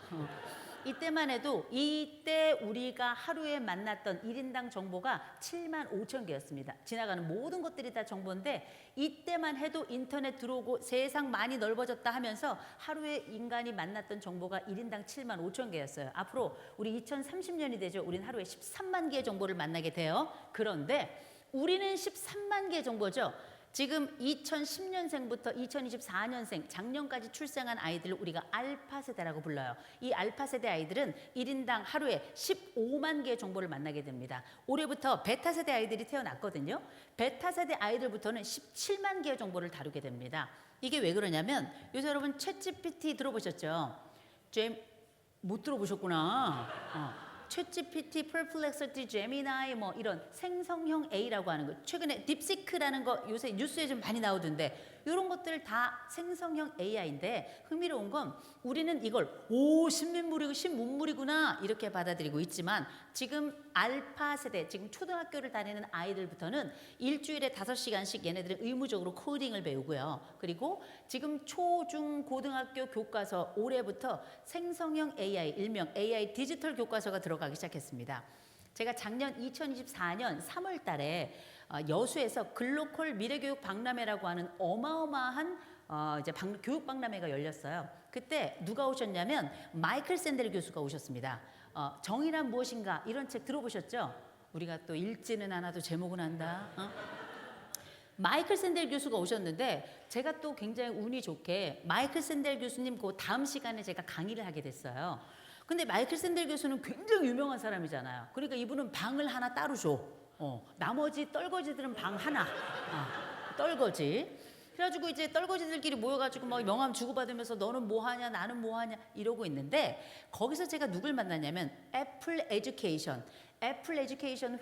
이때만 해도 이때 우리가 하루에 만났던 1인당 정보가 7만 5천 개였습니다. 지나가는 모든 것들이 다 정보인데 이때만 해도 인터넷 들어오고 세상 많이 넓어졌다 하면서 하루에 인간이 만났던 정보가 1인당 7만 5천 개였어요. 앞으로 우리 2030년이 되죠. 우리는 하루에 13만 개의 정보를 만나게 돼요. 그런데 우리는 13만 개의 정보죠. 지금 2010년생부터 2024년생 작년까지 출생한 아이들을 우리가 알파 세대라고 불러요. 이 알파 세대 아이들은 1인당 하루에 15만 개의 정보를 만나게 됩니다. 올해부터 베타 세대 아이들이 태어났거든요. 베타 세대 아이들부터는 17만 개의 정보를 다루게 됩니다. 이게 왜 그러냐면 요새 여러분 챗GPT 들어보셨죠? 못 들어보셨구나. 챗GPT, Perplexity, Gemini 뭐 이런 생성형 A라고 하는 거. 최근에 딥시크라는 거 요새 뉴스에 좀 많이 나오던데 이런 것들 다 생성형 AI인데 흥미로운 건 우리는 이걸 신문물이고 신문물이구나 이렇게 받아들이고 있지만 지금 알파 세대, 지금 초등학교를 다니는 아이들부터는 일주일에 5시간씩 얘네들은 의무적으로 코딩을 배우고요. 그리고 지금 초, 중, 고등학교 교과서 올해부터 생성형 AI, 일명 AI 디지털 교과서가 들어가기 시작했습니다. 제가 작년 2024년 3월 달에 여수에서 글로컬 미래교육 박람회라고 하는 어마어마한 이제 교육 박람회가 열렸어요. 그때 누가 오셨냐면 마이클 샌델 교수가 오셨습니다. 정의란 무엇인가 이런 책 들어보셨죠? 우리가 또 읽지는 않아도 제목은 안다. 마이클 샌델 교수가 오셨는데 제가 또 굉장히 운이 좋게 마이클 샌델 교수님 그 다음 시간에 제가 강의를 하게 됐어요. 근데 마이클 샌델 교수는 굉장히 유명한 사람이잖아요. 그러니까 이분은 방을 하나 따로 줘. 나머지 떨거지들은 방 하나. 떨거지. 그래가지고 이제 떨거지들끼리 모여가지고 막 명함 주고받으면서 너는 뭐 하냐 나는 뭐 하냐 이러고 있는데 거기서 제가 누굴 만났냐면 애플 에듀케이션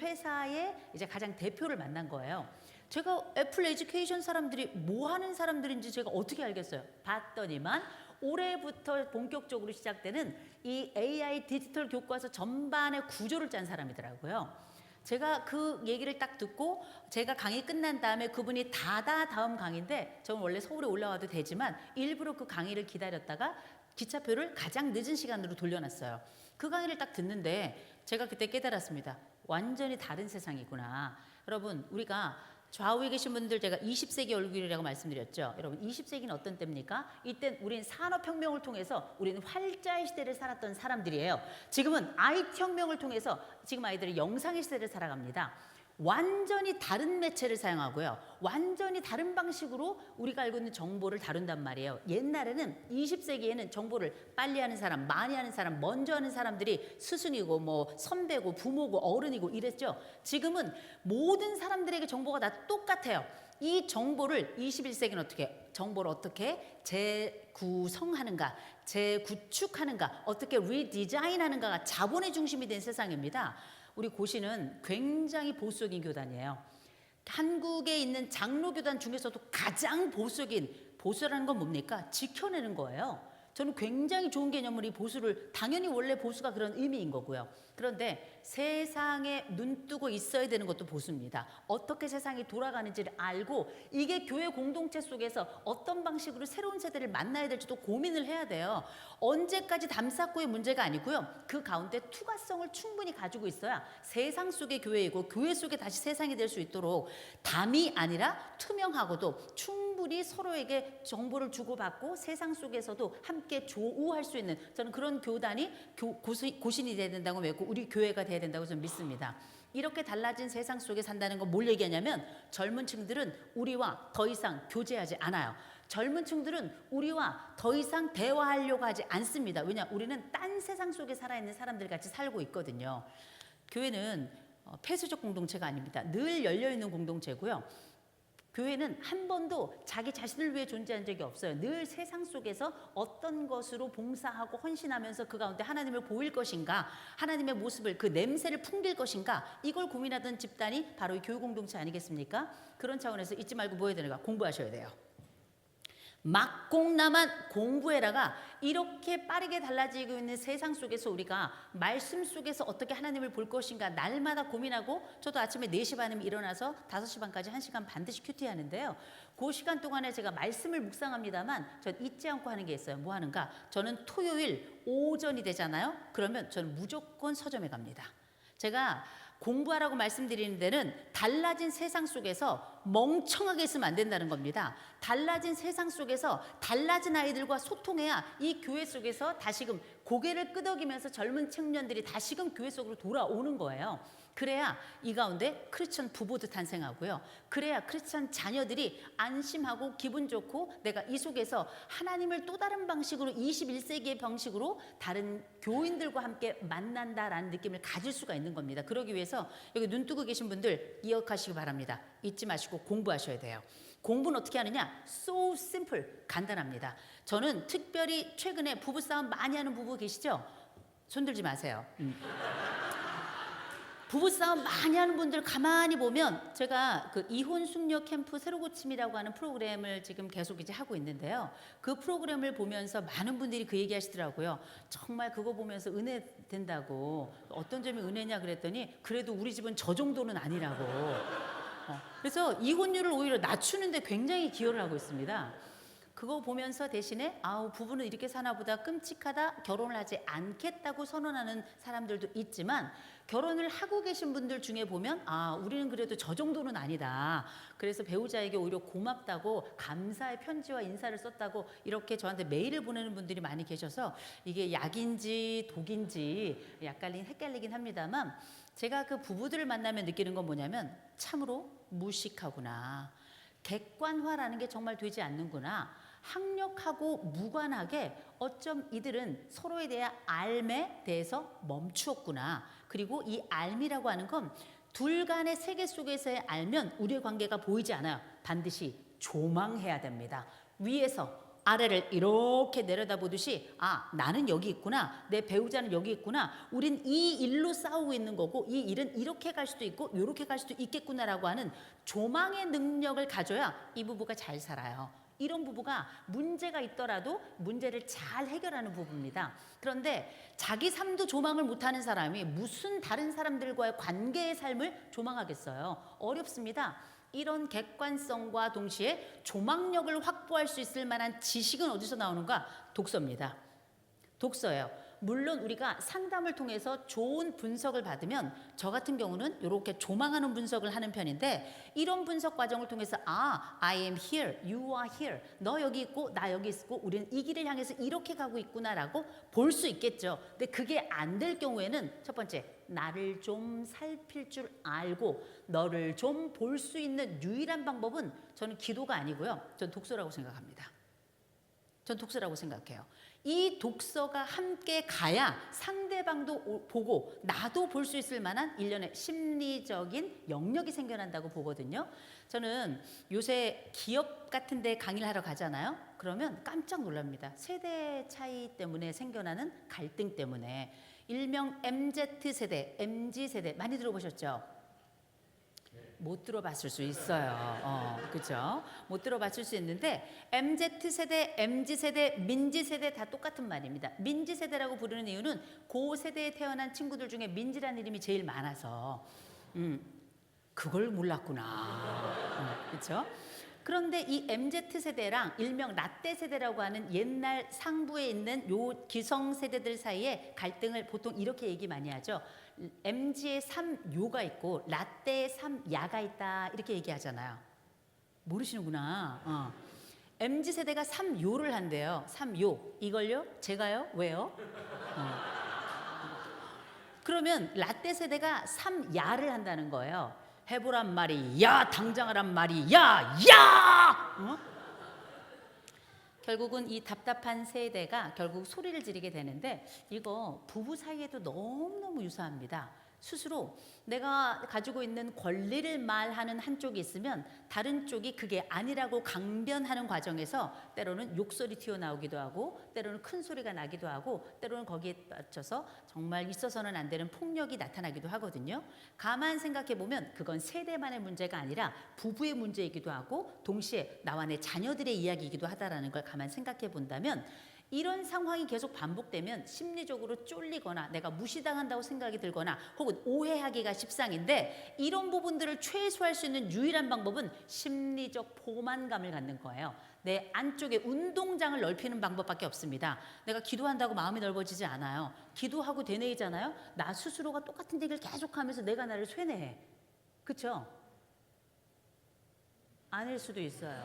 회사의 이제 가장 대표를 만난 거예요. 제가 애플 에듀케이션 사람들이 뭐 하는 사람들인지 제가 어떻게 알겠어요? 봤더니만 올해부터 본격적으로 시작되는 이 AI 디지털 교과서 전반의 구조를 짠 사람이더라고요. 제가 그 얘기를 딱 듣고 제가 강의 끝난 다음에 그분이 다음 강의인데 저는 원래 서울에 올라와도 되지만 일부러 그 강의를 기다렸다가 기차표를 가장 늦은 시간으로 돌려놨어요. 그 강의를 딱 듣는데 제가 그때 깨달았습니다. 완전히 다른 세상이구나. 여러분 우리가 좌우에 계신 분들 제가 20세기 얼굴이라고 말씀드렸죠. 여러분 20세기는 어떤 때입니까? 이땐 우린 산업혁명을 통해서 우리는 활자의 시대를 살았던 사람들이에요. 지금은 IT 혁명을 통해서 지금 아이들이 영상의 시대를 살아갑니다. 완전히 다른 매체를 사용하고요. 완전히 다른 방식으로 우리가 알고 있는 정보를 다룬단 말이에요. 옛날에는 20세기에는 정보를 빨리 하는 사람, 많이 하는 사람, 먼저 하는 사람들이 스승이고 뭐 선배고 부모고 어른이고 이랬죠. 지금은 모든 사람들에게 정보가 다 똑같아요. 이 정보를 21세기는 어떻게 정보를 어떻게 재구성하는가, 재구축하는가, 어떻게 리디자인하는가가 자본의 중심이 된 세상입니다. 우리 고시는 굉장히 보수적인 교단이에요. 한국에 있는 장로교단 중에서도 가장 보수라는 건 뭡니까? 지켜내는 거예요. 저는 굉장히 좋은 개념을 이 보수를 당연히 원래 보수가 그런 의미인 거고요. 그런데 세상에 눈 뜨고 있어야 되는 것도 보수입니다. 어떻게 세상이 돌아가는지를 알고 이게 교회 공동체 속에서 어떤 방식으로 새로운 세대를 만나야 될지도 고민을 해야 돼요. 언제까지 담쌓고의 문제가 아니고요. 그 가운데 투과성을 충분히 가지고 있어야 세상 속의 교회이고 교회 속에 다시 세상이 될 수 있도록 담이 아니라 투명하고도 충분히 서로에게 정보를 주고받고 세상 속에서도 함께 조우할 수 있는 저는 그런 교단이 고신이 돼야 된다고 믿고 우리 교회가 돼야 된다고 저는 믿습니다. 이렇게 달라진 세상 속에 산다는 건 뭘 얘기하냐면 젊은 층들은 우리와 더 이상 교제하지 않아요. 젊은 층들은 우리와 더 이상 대화하려고 하지 않습니다. 왜냐? 우리는 딴 세상 속에 살아있는 사람들 같이 살고 있거든요. 교회는 폐쇄적 공동체가 아닙니다. 늘 열려있는 공동체고요. 교회는 한 번도 자기 자신을 위해 존재한 적이 없어요. 늘 세상 속에서 어떤 것으로 봉사하고 헌신하면서 그 가운데 하나님을 보일 것인가, 하나님의 모습을 그 냄새를 풍길 것인가 이걸 고민하던 집단이 바로 이 교육 공동체 아니겠습니까? 그런 차원에서 잊지 말고 뭐 해야 되는가? 공부하셔야 돼요. 막공나만 공부해라가 이렇게 빠르게 달라지고 있는 세상 속에서 우리가 말씀 속에서 어떻게 하나님을 볼 것인가 날마다 고민하고 저도 아침에 4시 반이면 일어나서 5시 반까지 1시간 반드시 큐티 하는데요. 그 시간 동안에 제가 말씀을 묵상합니다만 전 잊지 않고 하는 게 있어요. 뭐 하는가? 저는 토요일 오전이 되잖아요. 그러면 저는 무조건 서점에 갑니다. 제가 공부하라고 말씀드리는 데는 달라진 세상 속에서 멍청하게 있으면 안 된다는 겁니다. 달라진 세상 속에서 달라진 아이들과 소통해야 이 교회 속에서 다시금 고개를 끄덕이면서 젊은 청년들이 다시금 교회 속으로 돌아오는 거예요. 그래야 이 가운데 크리스천 부부도 탄생하고요. 그래야 크리스천 자녀들이 안심하고 기분 좋고 내가 이 속에서 하나님을 또 다른 방식으로 21세기의 방식으로 다른 교인들과 함께 만난다라는 느낌을 가질 수가 있는 겁니다. 그러기 위해서 여기 눈 뜨고 계신 분들 기억하시기 바랍니다. 잊지 마시고 공부하셔야 돼요. 공부는 어떻게 하느냐? So simple. 간단합니다. 저는 특별히 최근에 부부싸움 많이 하는 부부 계시죠? 손들지 마세요. 부부싸움 많이 하는 분들 가만히 보면 제가 그 이혼 숙녀 캠프 새로 고침이라고 하는 프로그램을 지금 계속 이제 하고 있는데요. 그 프로그램을 보면서 많은 분들이 그 얘기 하시더라고요. 정말 그거 보면서 은혜 된다고. 어떤 점이 은혜냐 그랬더니 그래도 우리 집은 저 정도는 아니라고. 그래서 이혼율을 오히려 낮추는데 굉장히 기여를 하고 있습니다. 그거 보면서 대신에 부부는 이렇게 사나 보다 끔찍하다, 결혼을 하지 않겠다고 선언하는 사람들도 있지만 결혼을 하고 계신 분들 중에 보면 우리는 그래도 저 정도는 아니다. 그래서 배우자에게 오히려 고맙다고 감사의 편지와 인사를 썼다고 이렇게 저한테 메일을 보내는 분들이 많이 계셔서 이게 약인지 독인지 약간 헷갈리긴 합니다만 제가 그 부부들을 만나면 느끼는 건 뭐냐면 참으로 무식하구나. 객관화라는 게 정말 되지 않는구나. 학력하고 무관하게 어쩜 이들은 서로에 대한 알매 대해서 멈추었구나. 그리고 이 알미라고 하는 건 둘 간의 세계 속에서의 알면 우리의 관계가 보이지 않아요. 반드시 조망해야 됩니다. 위에서 아래를 이렇게 내려다보듯이 나는 여기 있구나. 내 배우자는 여기 있구나. 우린 이 일로 싸우고 있는 거고 이 일은 이렇게 갈 수도 있고 이렇게 갈 수도 있겠구나라고 하는 조망의 능력을 가져야 이 부부가 잘 살아요. 이런 부부가 문제가 있더라도 문제를 잘 해결하는 부부입니다. 그런데 자기 삶도 조망을 못하는 사람이 무슨 다른 사람들과의 관계의 삶을 조망하겠어요? 어렵습니다. 이런 객관성과 동시에 조망력을 확보할 수 있을 만한 지식은 어디서 나오는가? 독서입니다. 독서예요. 물론 우리가 상담을 통해서 좋은 분석을 받으면 저 같은 경우는 이렇게 조망하는 분석을 하는 편인데 이런 분석 과정을 통해서 I am here, you are here. 너 여기 있고 나 여기 있고 우리는 이 길을 향해서 이렇게 가고 있구나라고 볼 수 있겠죠. 근데 그게 안 될 경우에는 첫 번째, 나를 좀 살필 줄 알고 너를 좀 볼 수 있는 유일한 방법은 저는 기도가 아니고요. 전 독서라고 생각합니다. 전 독서라고 생각해요. 이 독서가 함께 가야 상대방도 보고 나도 볼 수 있을 만한 일련의 심리적인 영역이 생겨난다고 보거든요. 저는 요새 기업 같은 데 강의를 하러 가잖아요. 그러면 깜짝 놀랍니다. 세대 차이 때문에 생겨나는 갈등 때문에 일명 MZ세대, MG세대 많이 들어보셨죠? 못 들어봤을 수 있어요. 그죠? 못 들어봤을 수 있는데 MZ세대, MG세대, 민지세대 다 똑같은 말입니다. 민지세대라고 부르는 이유는 그 세대에 태어난 친구들 중에 민지라는 이름이 제일 많아서 그걸 몰랐구나. 그렇죠? 그런데 이 MZ세대랑 일명 라떼세대라고 하는 옛날 상부에 있는 요 기성세대들 사이에 갈등을 보통 이렇게 얘기 많이 하죠. MG의 3요가 있고 라떼의 3야가 있다 이렇게 얘기하잖아요. 모르시는구나. MG세대가 3요를 한대요. 3요. 이걸요? 제가요? 왜요? 그러면 라떼세대가 3야를 한다는 거예요. 해보란 말이 야, 당장 하란 말이 야. 결국은 이 답답한 세대가 결국 소리를 지르게 되는데 이거 부부 사이에도 너무너무 유사합니다. 스스로 내가 가지고 있는 권리를 말하는 한쪽이 있으면 다른 쪽이 그게 아니라고 강변하는 과정에서 때로는 욕설이 튀어나오기도 하고 때로는 큰 소리가 나기도 하고 때로는 거기에 맞춰서 정말 있어서는 안 되는 폭력이 나타나기도 하거든요. 가만 생각해 보면 그건 세대만의 문제가 아니라 부부의 문제이기도 하고 동시에 나와 내 자녀들의 이야기이기도 하다라는 걸 가만 생각해 본다면 이런 상황이 계속 반복되면 심리적으로 쫄리거나 내가 무시당한다고 생각이 들거나 혹은 오해하기가 십상인데 이런 부분들을 최소화할 수 있는 유일한 방법은 심리적 포만감을 갖는 거예요. 내 안쪽에 운동장을 넓히는 방법밖에 없습니다. 내가 기도한다고 마음이 넓어지지 않아요. 기도하고 되뇌이잖아요. 나 스스로가 똑같은 얘기를 계속하면서 내가 나를 쇠뇌해. 그렇죠? 아닐 수도 있어요.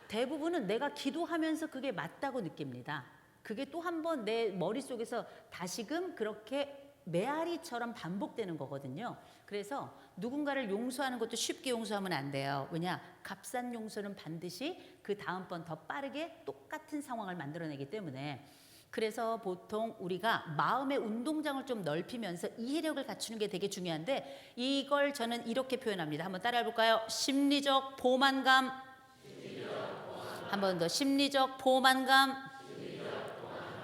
대부분은 내가 기도하면서 그게 맞다고 느낍니다. 그게 또 한 번 내 머릿속에서 다시금 그렇게 메아리처럼 반복되는 거거든요. 그래서 누군가를 용서하는 것도 쉽게 용서하면 안 돼요. 왜냐? 값싼 용서는 반드시 그 다음번 더 빠르게 똑같은 상황을 만들어내기 때문에 그래서 보통 우리가 마음의 운동장을 좀 넓히면서 이해력을 갖추는 게 되게 중요한데 이걸 저는 이렇게 표현합니다. 한번 따라해 볼까요? 심리적 포만감. 한 번 더 심리적 포만감.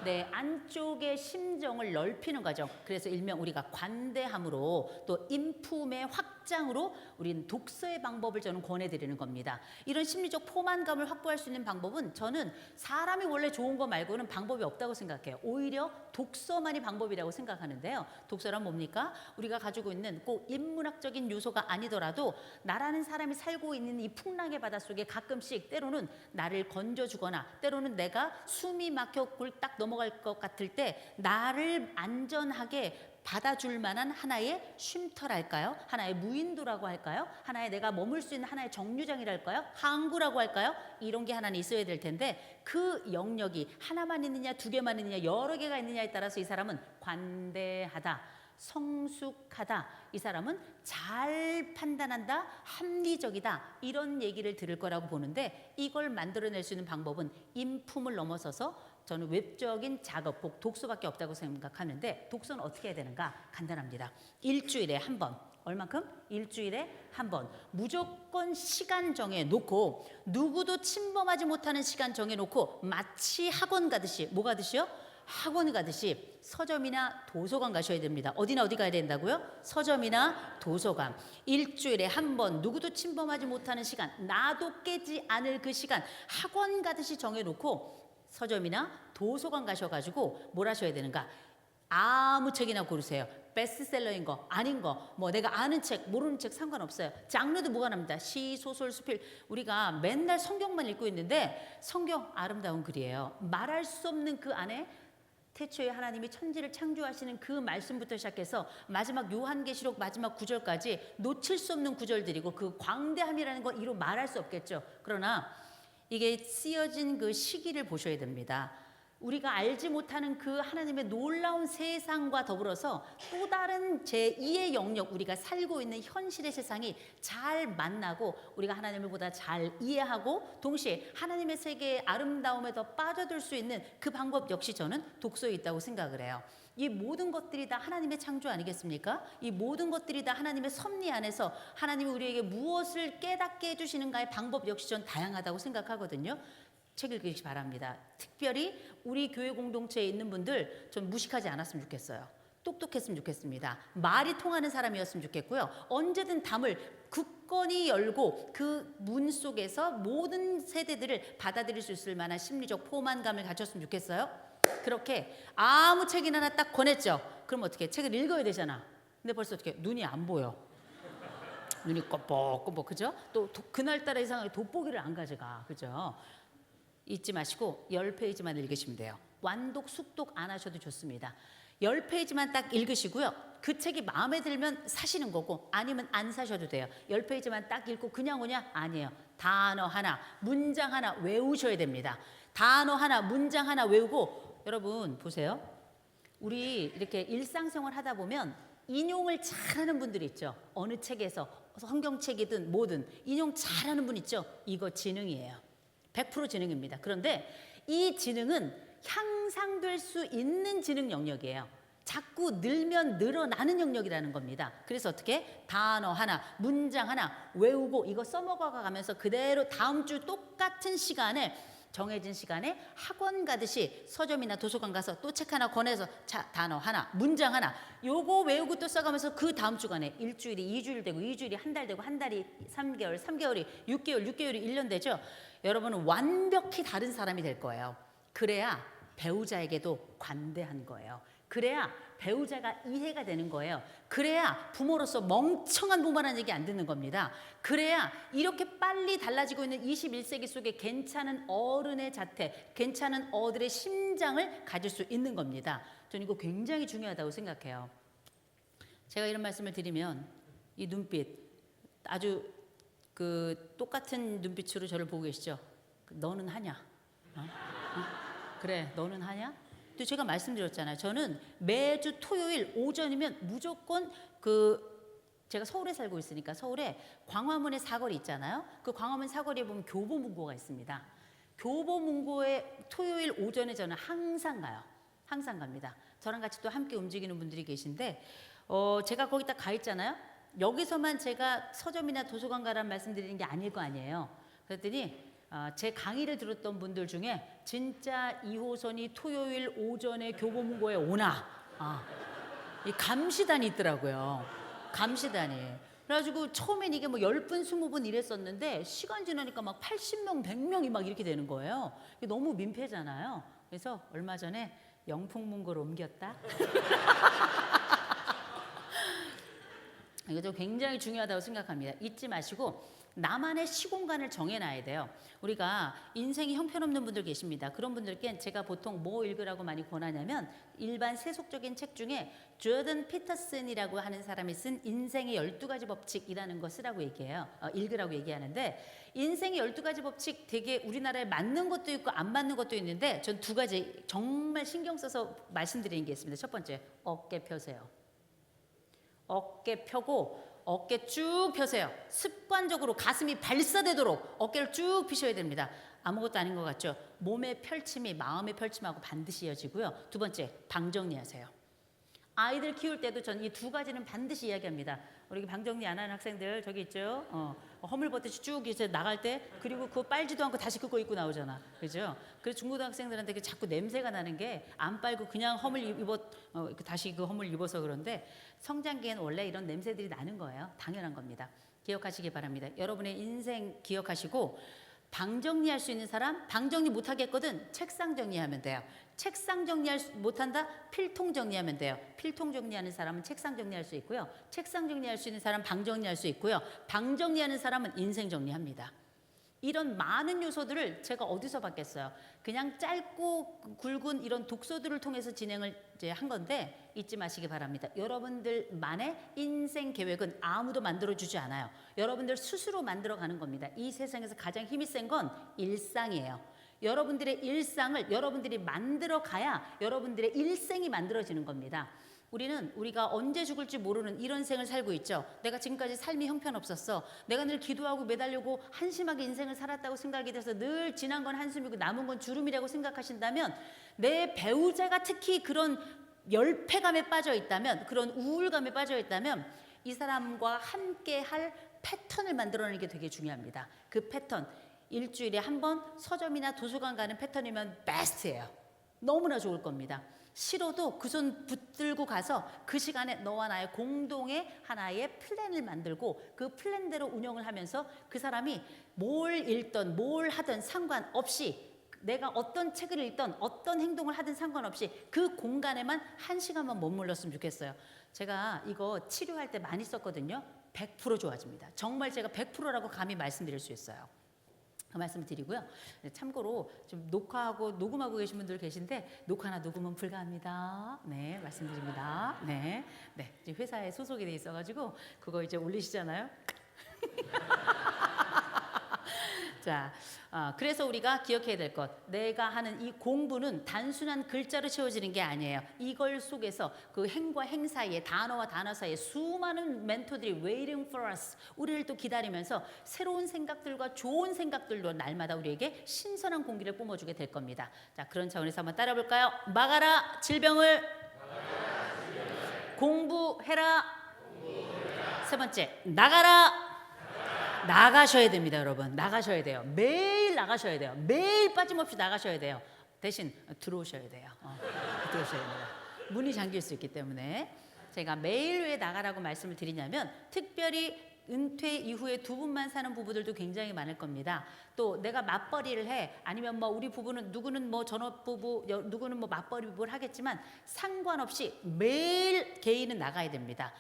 내 안쪽의 심정을 넓히는 과정. 그래서 일명 우리가 관대함으로 또 인품의 확장으로 우리는 독서의 방법을 저는 권해드리는 겁니다. 이런 심리적 포만감을 확보할 수 있는 방법은 저는 사람이 원래 좋은 거 말고는 방법이 없다고 생각해요. 오히려 독서만이 방법이라고 생각하는데요. 독서란 뭡니까? 우리가 가지고 있는 꼭 인문학적인 요소가 아니더라도 나라는 사람이 살고 있는 이 풍랑의 바닷속에 가끔씩 때로는 나를 건져주거나 때로는 내가 숨이 막혀 굴딱 넘어갈 것 같을 때 나를 안전하게 받아줄 만한 하나의 쉼터랄까요? 하나의 무인도라고 할까요? 하나의 내가 머물 수 있는 하나의 정류장이랄까요? 항구라고 할까요? 이런 게 하나는 있어야 될 텐데 그 영역이 하나만 있느냐 두 개만 있느냐 여러 개가 있느냐에 따라서 이 사람은 관대하다, 성숙하다, 이 사람은 잘 판단한다, 합리적이다 이런 얘기를 들을 거라고 보는데 이걸 만들어낼 수 있는 방법은 인품을 넘어서서 저는 외적인 작업, 꼭 독서밖에 없다고 생각하는데 독서는 어떻게 해야 되는가? 간단합니다. 일주일에 한 번. 얼만큼? 일주일에 한 번. 무조건 시간 정해놓고 누구도 침범하지 못하는 시간 정해놓고 마치 학원 가듯이 뭐 가듯이요? 학원 가듯이 서점이나 도서관 가셔야 됩니다. 어디나 어디 가야 된다고요? 서점이나 도서관. 일주일에 한 번 누구도 침범하지 못하는 시간, 나도 깨지 않을 그 시간 학원 가듯이 정해놓고 서점이나 도서관 가셔가지고 뭘 하셔야 되는가? 아무 책이나 고르세요. 베스트셀러인 거, 아닌 거, 뭐 내가 아는 책, 모르는 책 상관없어요. 장르도 무관합니다. 시, 소설, 수필. 우리가 맨날 성경만 읽고 있는데 성경 아름다운 글이에요. 말할 수 없는 그 안에 태초에 하나님이 천지를 창조하시는 그 말씀부터 시작해서 마지막 요한계시록 마지막 구절까지 놓칠 수 없는 구절들이고 그 광대함이라는 건 이로 말할 수 없겠죠. 그러나 이게 쓰여진 그 시기를 보셔야 됩니다. 우리가 알지 못하는 그 하나님의 놀라운 세상과 더불어서 또 다른 제2의 영역, 우리가 살고 있는 현실의 세상이 잘 만나고 우리가 하나님을 보다 잘 이해하고 동시에 하나님의 세계의 아름다움에 더 빠져들 수 있는 그 방법 역시 저는 독서에 있다고 생각을 해요. 이 모든 것들이 다 하나님의 창조 아니겠습니까? 이 모든 것들이 다 하나님의 섭리 안에서 하나님이 우리에게 무엇을 깨닫게 해주시는가의 방법 역시 전 다양하다고 생각하거든요. 책 읽으시기 바랍니다. 특별히 우리 교회 공동체에 있는 분들 좀 무식하지 않았으면 좋겠어요. 똑똑했으면 좋겠습니다. 말이 통하는 사람이었으면 좋겠고요. 언제든 담을 굳건히 열고 그 문 속에서 모든 세대들을 받아들일 수 있을 만한 심리적 포만감을 가졌으면 좋겠어요. 그렇게 아무 책이나 하나 딱 권했죠. 그럼 어떻게? 책을 읽어야 되잖아. 근데 벌써 어떻게? 눈이 안 보여. 눈이 꺼벅꺼벅, 그죠? 또 그날따라 이상하게 돋보기를 안 가져가, 그죠? 잊지 마시고 10페이지만 읽으시면 돼요. 완독, 숙독 안 하셔도 좋습니다. 10페이지만 딱 읽으시고요. 그 책이 마음에 들면 사시는 거고 아니면 안 사셔도 돼요. 10페이지만 딱 읽고 그냥 오냐? 아니에요. 단어 하나, 문장 하나 외우셔야 됩니다. 단어 하나, 문장 하나 외우고 여러분 보세요. 우리 이렇게 일상생활 하다 보면 인용을 잘하는 분들이 있죠. 어느 책에서 성경책이든 뭐든 인용 잘하는 분 있죠. 이거 지능이에요. 100% 지능입니다. 그런데 이 지능은 향상될 수 있는 지능 영역이에요. 자꾸 늘면 늘어나는 영역이라는 겁니다. 그래서 어떻게? 단어 하나, 문장 하나 외우고 이거 써먹어 가면서 그대로 다음 주 똑같은 시간에 정해진 시간에 학원 가듯이 서점이나 도서관 가서 또 책 하나 권해서 단어 하나, 문장 하나 요거 외우고 또 써가면서 그 다음 주간에 일주일이 2주일 되고 2주일이 한 달 되고 한 달이 3개월, 3개월이 6개월, 6개월이 1년 되죠. 여러분은 완벽히 다른 사람이 될 거예요. 그래야 배우자에게도 관대한 거예요. 그래야 배우자가 이해가 되는 거예요. 그래야 부모로서 멍청한 부모라는 얘기 안 듣는 겁니다. 그래야 이렇게 빨리 달라지고 있는 21세기 속에 괜찮은 어른의 자태, 괜찮은 어들의 심장을 가질 수 있는 겁니다. 저는 이거 굉장히 중요하다고 생각해요. 제가 이런 말씀을 드리면 이 눈빛 아주 그 똑같은 눈빛으로 저를 보고 계시죠? 너는 하냐? 그래, 너는 하냐? 또 제가 말씀드렸잖아요. 저는 매주 토요일 오전이면 무조건 제가 서울에 살고 있으니까 서울에 광화문에 사거리 있잖아요. 그 광화문 사거리에 보면 교보문고가 있습니다. 교보문고에 토요일 오전에 저는 항상 가요. 항상 갑니다. 저랑 같이 또 함께 움직이는 분들이 계신데 제가 거기 딱 가 있잖아요. 여기서만 제가 서점이나 도서관 가라는 말씀드리는 게 아닐 거 아니에요. 그랬더니 제 강의를 들었던 분들 중에 진짜 2호선이 토요일 오전에 교보문고에 오나 이 감시단이 있더라고요. 감시단이. 그래가지고 처음엔 이게 뭐 10분, 20분 이랬었는데 시간 지나니까 막 80명, 100명이 막 이렇게 되는 거예요. 이게 너무 민폐잖아요. 그래서 얼마 전에 영풍문고로 옮겼다. 이것도 굉장히 중요하다고 생각합니다. 잊지 마시고 나만의 시공간을 정해놔야 돼요. 우리가 인생이 형편없는 분들 계십니다. 그런 분들께 제가 보통 뭐 읽으라고 많이 권하냐면 일반 세속적인 책 중에 조던 피터슨이라고 하는 사람이 쓴 인생의 12가지 법칙이라는 거 쓰라고 얘기해요. 읽으라고 얘기하는데 인생의 12가지 법칙 되게 우리나라에 맞는 것도 있고 안 맞는 것도 있는데 전 2가지 정말 신경 써서 말씀드리는 게 있습니다. 첫 번째, 어깨 펴세요. 어깨 펴고 어깨 쭉 펴세요. 습관적으로 가슴이 발사되도록 어깨를 쭉 펴셔야 됩니다. 아무것도 아닌 것 같죠? 몸의 펼침이 마음의 펼침하고 반드시 이어지고요. 2번째, 방 정리하세요. 아이들 키울 때도 전 이 2가지는 반드시 이야기합니다. 우리 방 정리 안 하는 학생들 저기 있죠? 허물 벗듯이 쭉 이제 나갈 때 그리고 그거 빨지도 않고 다시 그거 입고 나오잖아. 그죠? 그래서 중고등학생들한테 자꾸 냄새가 나는 게 안 빨고 그냥 허물 다시 그 허물 입어서 그런데 성장기에는 원래 이런 냄새들이 나는 거예요. 당연한 겁니다. 기억하시기 바랍니다. 여러분의 인생 기억하시고 방 정리할 수 있는 사람, 방 정리 못하겠거든 책상 정리하면 돼요. 책상 못한다? 필통 정리하면 돼요. 필통 정리하는 사람은 책상 정리할 수 있고요. 책상 정리할 수 있는 사람은 방 정리할 수 있고요. 방 정리하는 사람은 인생 정리합니다. 이런 많은 요소들을 제가 어디서 받겠어요? 그냥 짧고 굵은 이런 독서들을 통해서 진행을 이제 한 건데 잊지 마시기 바랍니다. 여러분들만의 인생 계획은 아무도 만들어주지 않아요. 여러분들 스스로 만들어가는 겁니다. 이 세상에서 가장 힘이 센 건 일상이에요. 여러분들의 일상을 여러분들이 만들어가야 여러분들의 일생이 만들어지는 겁니다. 우리가 언제 죽을지 모르는 이런 생을 살고 있죠. 내가 지금까지 삶이 형편없었어. 내가 늘 기도하고 매달리고 한심하게 인생을 살았다고 생각이 돼서 늘 지난 건 한숨이고 남은 건 주름이라고 생각하신다면 내 배우자가 특히 그런 열패감에 빠져 있다면 그런 우울감에 빠져 있다면 이 사람과 함께 할 패턴을 만들어내는 게 되게 중요합니다. 그 패턴 일주일에 한 번 서점이나 도서관 가는 패턴이면 베스트예요. 너무나 좋을 겁니다. 싫어도 그 손 붙들고 가서 그 시간에 너와 나의 공동의 하나의 플랜을 만들고 그 플랜대로 운영을 하면서 그 사람이 뭘 읽던 뭘 하든 상관없이 내가 어떤 책을 읽던 어떤 행동을 하든 상관없이 그 공간에만 1시간만 머물렀으면 좋겠어요. 제가 이거 치료할 때 많이 썼거든요. 100% 좋아집니다. 정말 제가 100%라고 감히 말씀드릴 수 있어요. 그 말씀을 드리고요. 참고로 좀 녹음하고 계신 분들 계신데 녹화나 녹음은 불가합니다. 네, 말씀드립니다. 네, 이제 회사에 소속이 돼 있어가지고 그거 이제 올리시잖아요. 자, 그래서 우리가 기억해야 될 것, 내가 하는 이 공부는 단순한 글자로 채워지는 게 아니에요. 이걸 속에서 그 행과 행 사이에 단어와 단어 사이에 수많은 멘토들이 waiting for us, 우리를 또 기다리면서 새로운 생각들과 좋은 생각들로 날마다 우리에게 신선한 공기를 뿜어주게 될 겁니다. 자, 그런 차원에서 한번 따라 볼까요? 막아라 질병을, 공부해라. 세 번째, 나가셔야 됩니다, 여러분. 나가셔야 돼요. 매일 나가셔야 돼요. 매일 빠짐없이 나가셔야 돼요. 대신 들어오셔야 돼요. 들어오셔야 됩니다. 문이 잠길 수 있기 때문에 제가 매일 왜 나가라고 말씀을 드리냐면 특별히 은퇴 이후에 2분만 사는 부부들도 굉장히 많을 겁니다. 또 내가 맞벌이를 해 아니면 뭐 우리 부부는 누구는 뭐 전업부부 누구는 뭐 맞벌이 부부를 하겠지만 상관없이 매일 개인은 나가야 됩니다.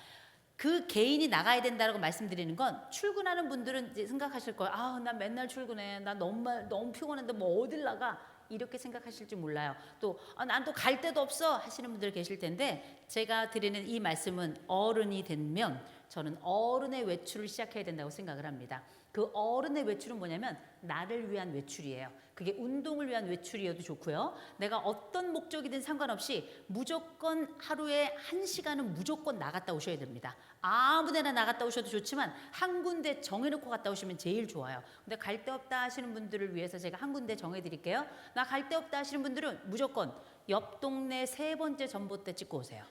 그 개인이 나가야 된다고 말씀드리는 건 출근하는 분들은 이제 생각하실 거예요. 난 맨날 출근해. 나 너무 피곤한데 뭐 어딜 나가? 이렇게 생각하실지 몰라요. 또 난 또 갈 데도 없어 하시는 분들 계실 텐데 제가 드리는 이 말씀은 어른이 되면 저는 어른의 외출을 시작해야 된다고 생각을 합니다. 그 어른의 외출은 뭐냐면 나를 위한 외출이에요. 그게 운동을 위한 외출이어도 좋고요. 내가 어떤 목적이든 상관없이 무조건 하루에 1시간은 무조건 나갔다 오셔야 됩니다. 아무 데나 나갔다 오셔도 좋지만 한 군데 정해놓고 갔다 오시면 제일 좋아요. 근데 갈 데 없다 하시는 분들을 위해서 제가 한 군데 정해드릴게요. 나 갈 데 없다 하시는 분들은 무조건 옆 동네 3번째 전봇대 찍고 오세요.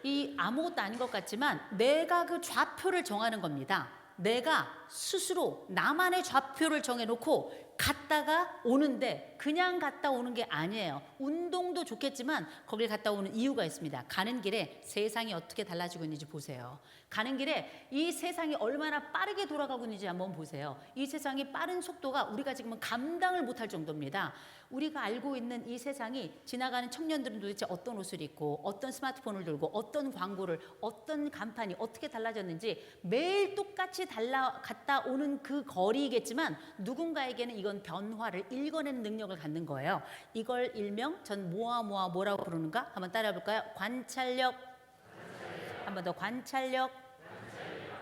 이 아무것도 아닌 것 같지만 내가 그 좌표를 정하는 겁니다. 내가 스스로 나만의 좌표를 정해놓고 갔다가 오는데 그냥 갔다 오는 게 아니에요. 운동도 좋겠지만 거길 갔다 오는 이유가 있습니다. 가는 길에 세상이 어떻게 달라지고 있는지 보세요. 가는 길에 이 세상이 얼마나 빠르게 돌아가고 있는지 한번 보세요. 이 세상이 빠른 속도가 우리가 지금은 감당을 못할 정도입니다. 우리가 알고 있는 이 세상이 지나가는 청년들은 도대체 어떤 옷을 입고 어떤 스마트폰을 들고 어떤 광고를 어떤 간판이 어떻게 달라졌는지 매일 똑같이 갔다 오는 그 거리이겠지만 누군가에게는 이건 변화를 읽어내는 능력을 갖는 거예요. 이걸 일명 전 뭐라고 부르는가? 한번 따라해 볼까요? 관찰력. 한 번 더 관찰력.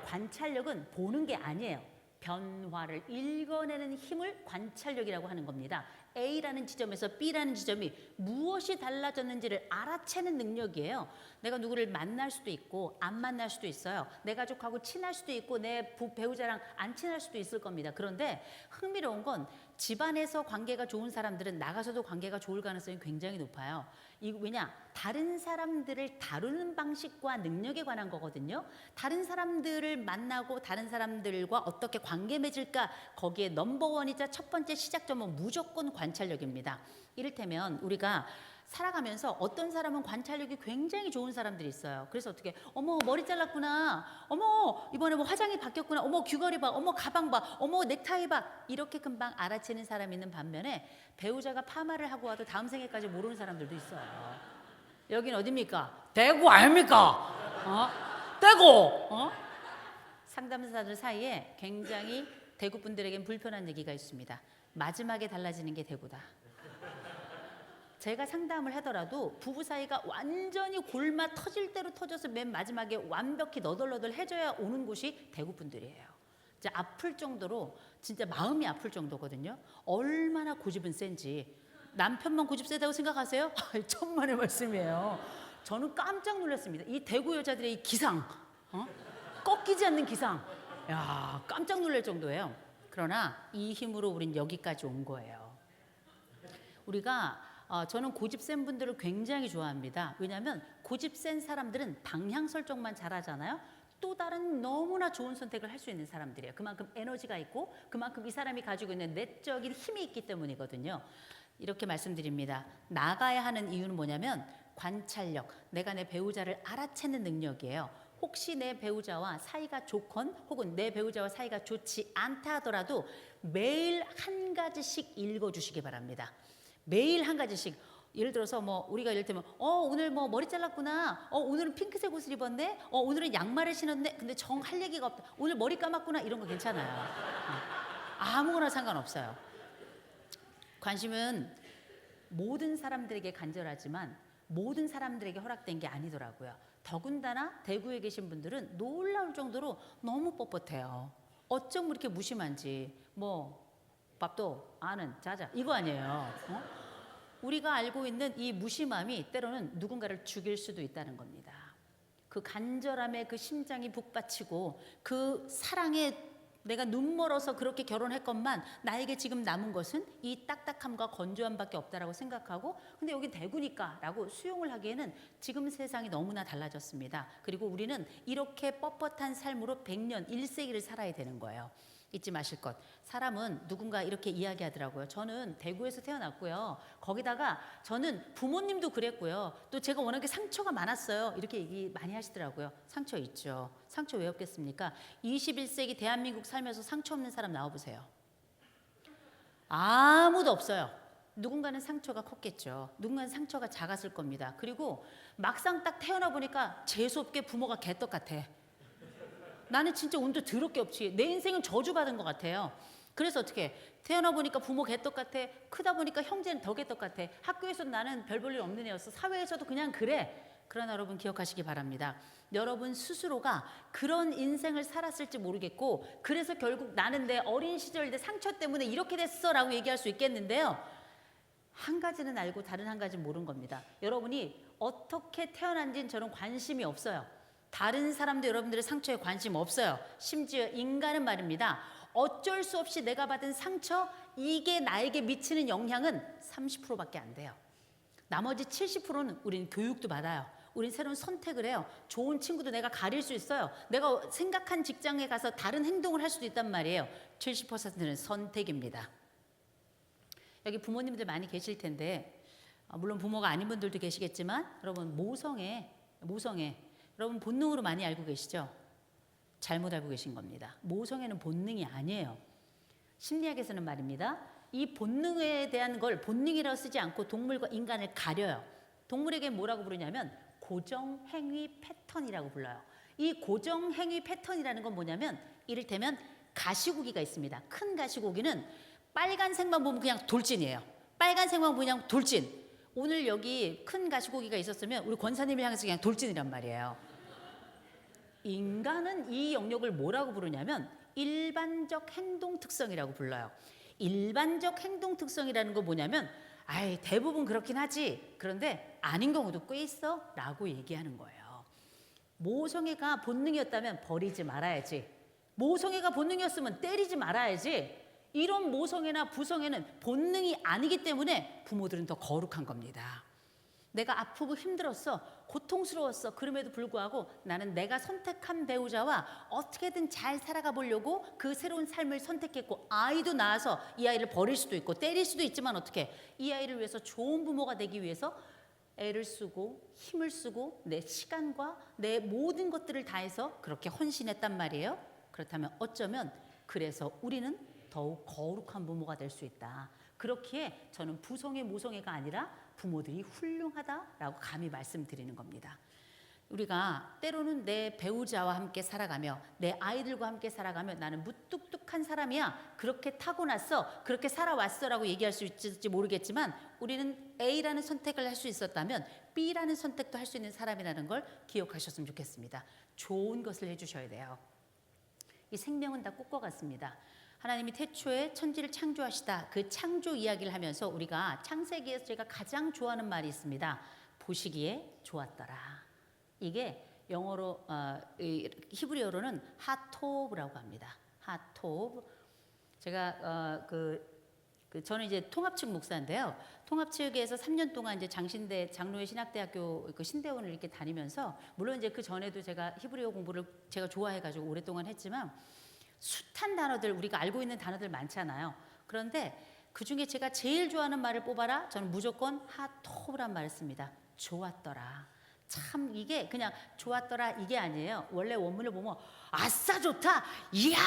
관찰력은 보는 게 아니에요. 변화를 읽어내는 힘을 관찰력이라고 하는 겁니다. A라는 지점에서 B라는 지점이 무엇이 달라졌는지를 알아채는 능력이에요. 내가 누구를 만날 수도 있고 안 만날 수도 있어요. 내 가족하고 친할 수도 있고 내 배우자랑 안 친할 수도 있을 겁니다. 그런데 흥미로운 건 집안에서 관계가 좋은 사람들은 나가서도 관계가 좋을 가능성이 굉장히 높아요. 왜냐? 다른 사람들을 다루는 방식과 능력에 관한 거거든요. 다른 사람들을 만나고 다른 사람들과 어떻게 관계 맺을까, 거기에 넘버원이자 첫 번째 시작점은 무조건 관찰력입니다. 이를테면 우리가 살아가면서 어떤 사람은 관찰력이 굉장히 좋은 사람들이 있어요. 그래서 어떻게 어머 머리 잘랐구나, 어머 이번에 뭐 화장이 바뀌었구나, 어머 귀걸이 봐, 어머 가방 봐, 어머 넥타이 봐, 이렇게 금방 알아채는 사람이 있는 반면에 배우자가 파마를 하고 와도 다음 생애까지 모르는 사람들도 있어요. 여긴 어딥니까? 대구 아닙니까? 대구. 상담사들 사이에 굉장히 대구 분들에겐 불편한 얘기가 있습니다. 마지막에 달라지는 게 대구다. 제가 상담을 하더라도 부부 사이가 완전히 골마 터질 대로 터져서 맨 마지막에 완벽히 너덜너덜 해줘야 오는 곳이 대구 분들이에요. 이제 아플 정도로 진짜 마음이 아플 정도거든요. 얼마나 고집은 센지. 남편만 고집 세다고 생각하세요? 천만의 말씀이에요. 저는 깜짝 놀랐습니다. 이 대구 여자들의 이 기상, 꺾이지 않는 기상, 야 깜짝 놀랄 정도예요. 그러나 이 힘으로 우린 여기까지 온 거예요. 우리가 저는 고집 센 분들을 굉장히 좋아합니다. 왜냐하면 고집 센 사람들은 방향 설정만 잘하잖아요. 또 다른 너무나 좋은 선택을 할 수 있는 사람들이에요. 그만큼 에너지가 있고 그만큼 이 사람이 가지고 있는 내적인 힘이 있기 때문이거든요. 이렇게 말씀드립니다. 나가야 하는 이유는 뭐냐면 관찰력, 내가 내 배우자를 알아채는 능력이에요. 혹시 내 배우자와 사이가 좋건 혹은 내 배우자와 사이가 좋지 않다 하더라도 매일 한 가지씩 읽어주시기 바랍니다. 매일 한 가지씩. 예를 들어서 뭐 우리가 이를테면 오늘 뭐 머리 잘랐구나, 오늘은 핑크색 옷을 입었네, 오늘은 양말을 신었네, 근데 정 할 얘기가 없다, 오늘 머리 감았구나, 이런 거 괜찮아요. 아무거나 상관없어요. 관심은 모든 사람들에게 간절하지만 모든 사람들에게 허락된 게 아니더라고요. 더군다나 대구에 계신 분들은 놀라울 정도로 너무 뻣뻣해요. 어쩜 그렇게 무심한지. 뭐 밥도 아는 자자 이거 아니에요. 우리가 알고 있는 이 무심함이 때로는 누군가를 죽일 수도 있다는 겁니다. 그 간절함에 그 심장이 북받치고 그 사랑에 내가 눈멀어서 그렇게 결혼했건만 나에게 지금 남은 것은 이 딱딱함과 건조함밖에 없다라고 생각하고, 근데 여기 대구니까 라고 수용을 하기에는 지금 세상이 너무나 달라졌습니다. 그리고 우리는 이렇게 뻣뻣한 삶으로 100년 1세기를 살아야 되는 거예요. 잊지 마실 것. 사람은 누군가 이렇게 이야기하더라고요. 저는 대구에서 태어났고요. 거기다가 저는 부모님도 그랬고요. 또 제가 워낙에 상처가 많았어요. 이렇게 얘기 많이 하시더라고요. 상처 있죠. 상처 왜 없겠습니까? 21세기 대한민국 살면서 상처 없는 사람 나와보세요. 아무도 없어요. 누군가는 상처가 컸겠죠. 누군가는 상처가 작았을 겁니다. 그리고 막상 딱 태어나 보니까 재수없게 부모가 개떡 같아. 나는 진짜 운도 더럽게 없지. 내 인생은 저주받은 것 같아요. 그래서 어떻게 태어나 보니까 부모 개떡 같아. 크다 보니까 형제는 더 개떡 같아. 학교에서 나는 별 볼 일 없는 애였어. 사회에서도 그냥 그래. 그러나 여러분 기억하시기 바랍니다. 여러분 스스로가 그런 인생을 살았을지 모르겠고, 그래서 결국 나는 내 어린 시절 내 상처 때문에 이렇게 됐어 라고 얘기할 수 있겠는데요. 한 가지는 알고 다른 한 가지는 모르는 겁니다. 여러분이 어떻게 태어난지는 저는 관심이 없어요. 다른 사람도 여러분들의 상처에 관심 없어요. 심지어 인간은 말입니다. 어쩔 수 없이 내가 받은 상처, 이게 나에게 미치는 영향은 30%밖에 안 돼요. 나머지 70%는 우리는 교육도 받아요. 우린 새로운 선택을 해요. 좋은 친구도 내가 가릴 수 있어요. 내가 생각한 직장에 가서 다른 행동을 할 수도 있단 말이에요. 70%는 선택입니다. 여기 부모님들 많이 계실 텐데 물론 부모가 아닌 분들도 계시겠지만 여러분 모성애 여러분 본능으로 많이 알고 계시죠? 잘못 알고 계신 겁니다. 모성애는 본능이 아니에요. 심리학에서는 말입니다. 이 본능에 대한 걸 본능이라고 쓰지 않고 동물과 인간을 가려요. 동물에게 뭐라고 부르냐면 고정행위 패턴이라고 불러요. 이 고정행위 패턴이라는 건 뭐냐면 이를테면 가시고기가 있습니다. 큰 가시고기는 빨간색만 보면 그냥 돌진이에요. 빨간색만 보면 그냥 돌진. 오늘 여기 큰 가시고기가 있었으면 우리 권사님을 향해서 그냥 돌진이란 말이에요. 인간은 이 영역을 뭐라고 부르냐면 일반적 행동 특성이라고 불러요. 일반적 행동 특성이라는 거 뭐냐면 아이 대부분 그렇긴 하지. 그런데 아닌 경우도 꽤 있어 라고 얘기하는 거예요. 모성애가 본능이었다면 버리지 말아야지. 모성애가 본능이었으면 때리지 말아야지. 이런 모성애나 부성애는 본능이 아니기 때문에 부모들은 더 거룩한 겁니다. 내가 아프고 힘들었어, 고통스러웠어. 그럼에도 불구하고 나는 내가 선택한 배우자와 어떻게든 잘 살아가 보려고 그 새로운 삶을 선택했고 아이도 낳아서 이 아이를 버릴 수도 있고 때릴 수도 있지만 어떻게 이 아이를 위해서 좋은 부모가 되기 위해서 애를 쓰고 힘을 쓰고 내 시간과 내 모든 것들을 다해서 그렇게 헌신했단 말이에요. 그렇다면 어쩌면 그래서 우리는 더욱 거룩한 부모가 될 수 있다. 그렇기에 저는 부성애 모성애가 아니라 부모들이 훌륭하다라고 감히 말씀드리는 겁니다. 우리가 때로는 내 배우자와 함께 살아가며 내 아이들과 함께 살아가며 나는 무뚝뚝한 사람이야. 그렇게 타고났어. 그렇게 살아왔어라고 얘기할 수 있을지 모르겠지만 우리는 A라는 선택을 할 수 있었다면 B라는 선택도 할 수 있는 사람이라는 걸 기억하셨으면 좋겠습니다. 좋은 것을 해주셔야 돼요. 이 생명은 다 꽃과 같습니다. 하나님이 태초에 천지를 창조하시다. 그 창조 이야기를 하면서 우리가 창세기에서 제가 가장 좋아하는 말이 있습니다. 보시기에 좋았더라. 이게 영어로 히브리어로는 하토브라고 합니다. 하토브. 제가 저는 이제 통합측 목사인데요. 통합측에서 3년 동안 이제 장신대 장로회 신학대학교 그 신대원을 이렇게 다니면서 물론 이제 그 전에도 제가 히브리어 공부를 제가 좋아해가지고 오랫동안 했지만. 숱한 단어들 우리가 알고 있는 단어들 많잖아요. 그런데 그중에 제가 제일 좋아하는 말을 뽑아라. 저는 무조건 하토브란 말을 씁니다. 좋았더라. 참 이게 그냥 좋았더라 이게 아니에요. 원래 원문을 보면 아싸 좋다. 이야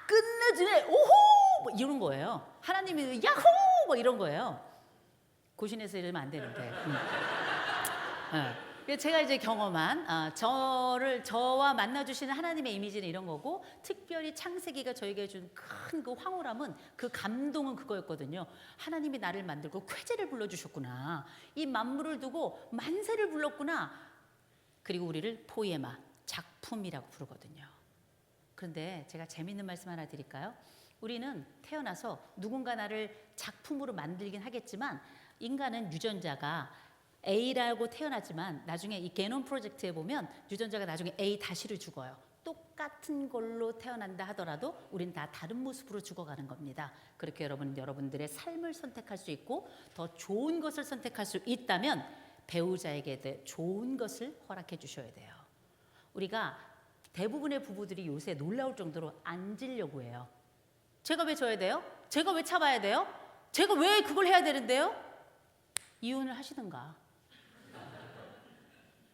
끝내주네. 오호 뭐 이런 거예요. 하나님이 야호 뭐 이런 거예요. 고신에서 이러면 안 되는데. 제가 이제 경험한 저와 만나주시는 하나님의 이미지는 이런 거고 특별히 창세기가 저에게 준 큰 그 황홀함은 그 감동은 그거였거든요. 하나님이 나를 만들고 쾌제를 불러주셨구나. 이 만물을 두고 만세를 불렀구나. 그리고 우리를 포에마 작품이라고 부르거든요. 그런데 제가 재밌는 말씀 하나 드릴까요? 우리는 태어나서 누군가 나를 작품으로 만들긴 하겠지만 인간은 유전자가 A라고 태어나지만 나중에 이 게놈 프로젝트에 보면 유전자가 나중에 A-를 죽어요. 똑같은 걸로 태어난다 하더라도 우린 다 다른 모습으로 죽어가는 겁니다. 그렇게 여러분들의 삶을 선택할 수 있고 더 좋은 것을 선택할 수 있다면 배우자에게 좋은 것을 허락해 주셔야 돼요. 우리가 대부분의 부부들이 요새 놀라울 정도로 앉으려고 해요. 제가 왜 져야 돼요? 제가 왜 참아야 돼요? 제가 왜 그걸 해야 되는데요? 이혼을 하시든가.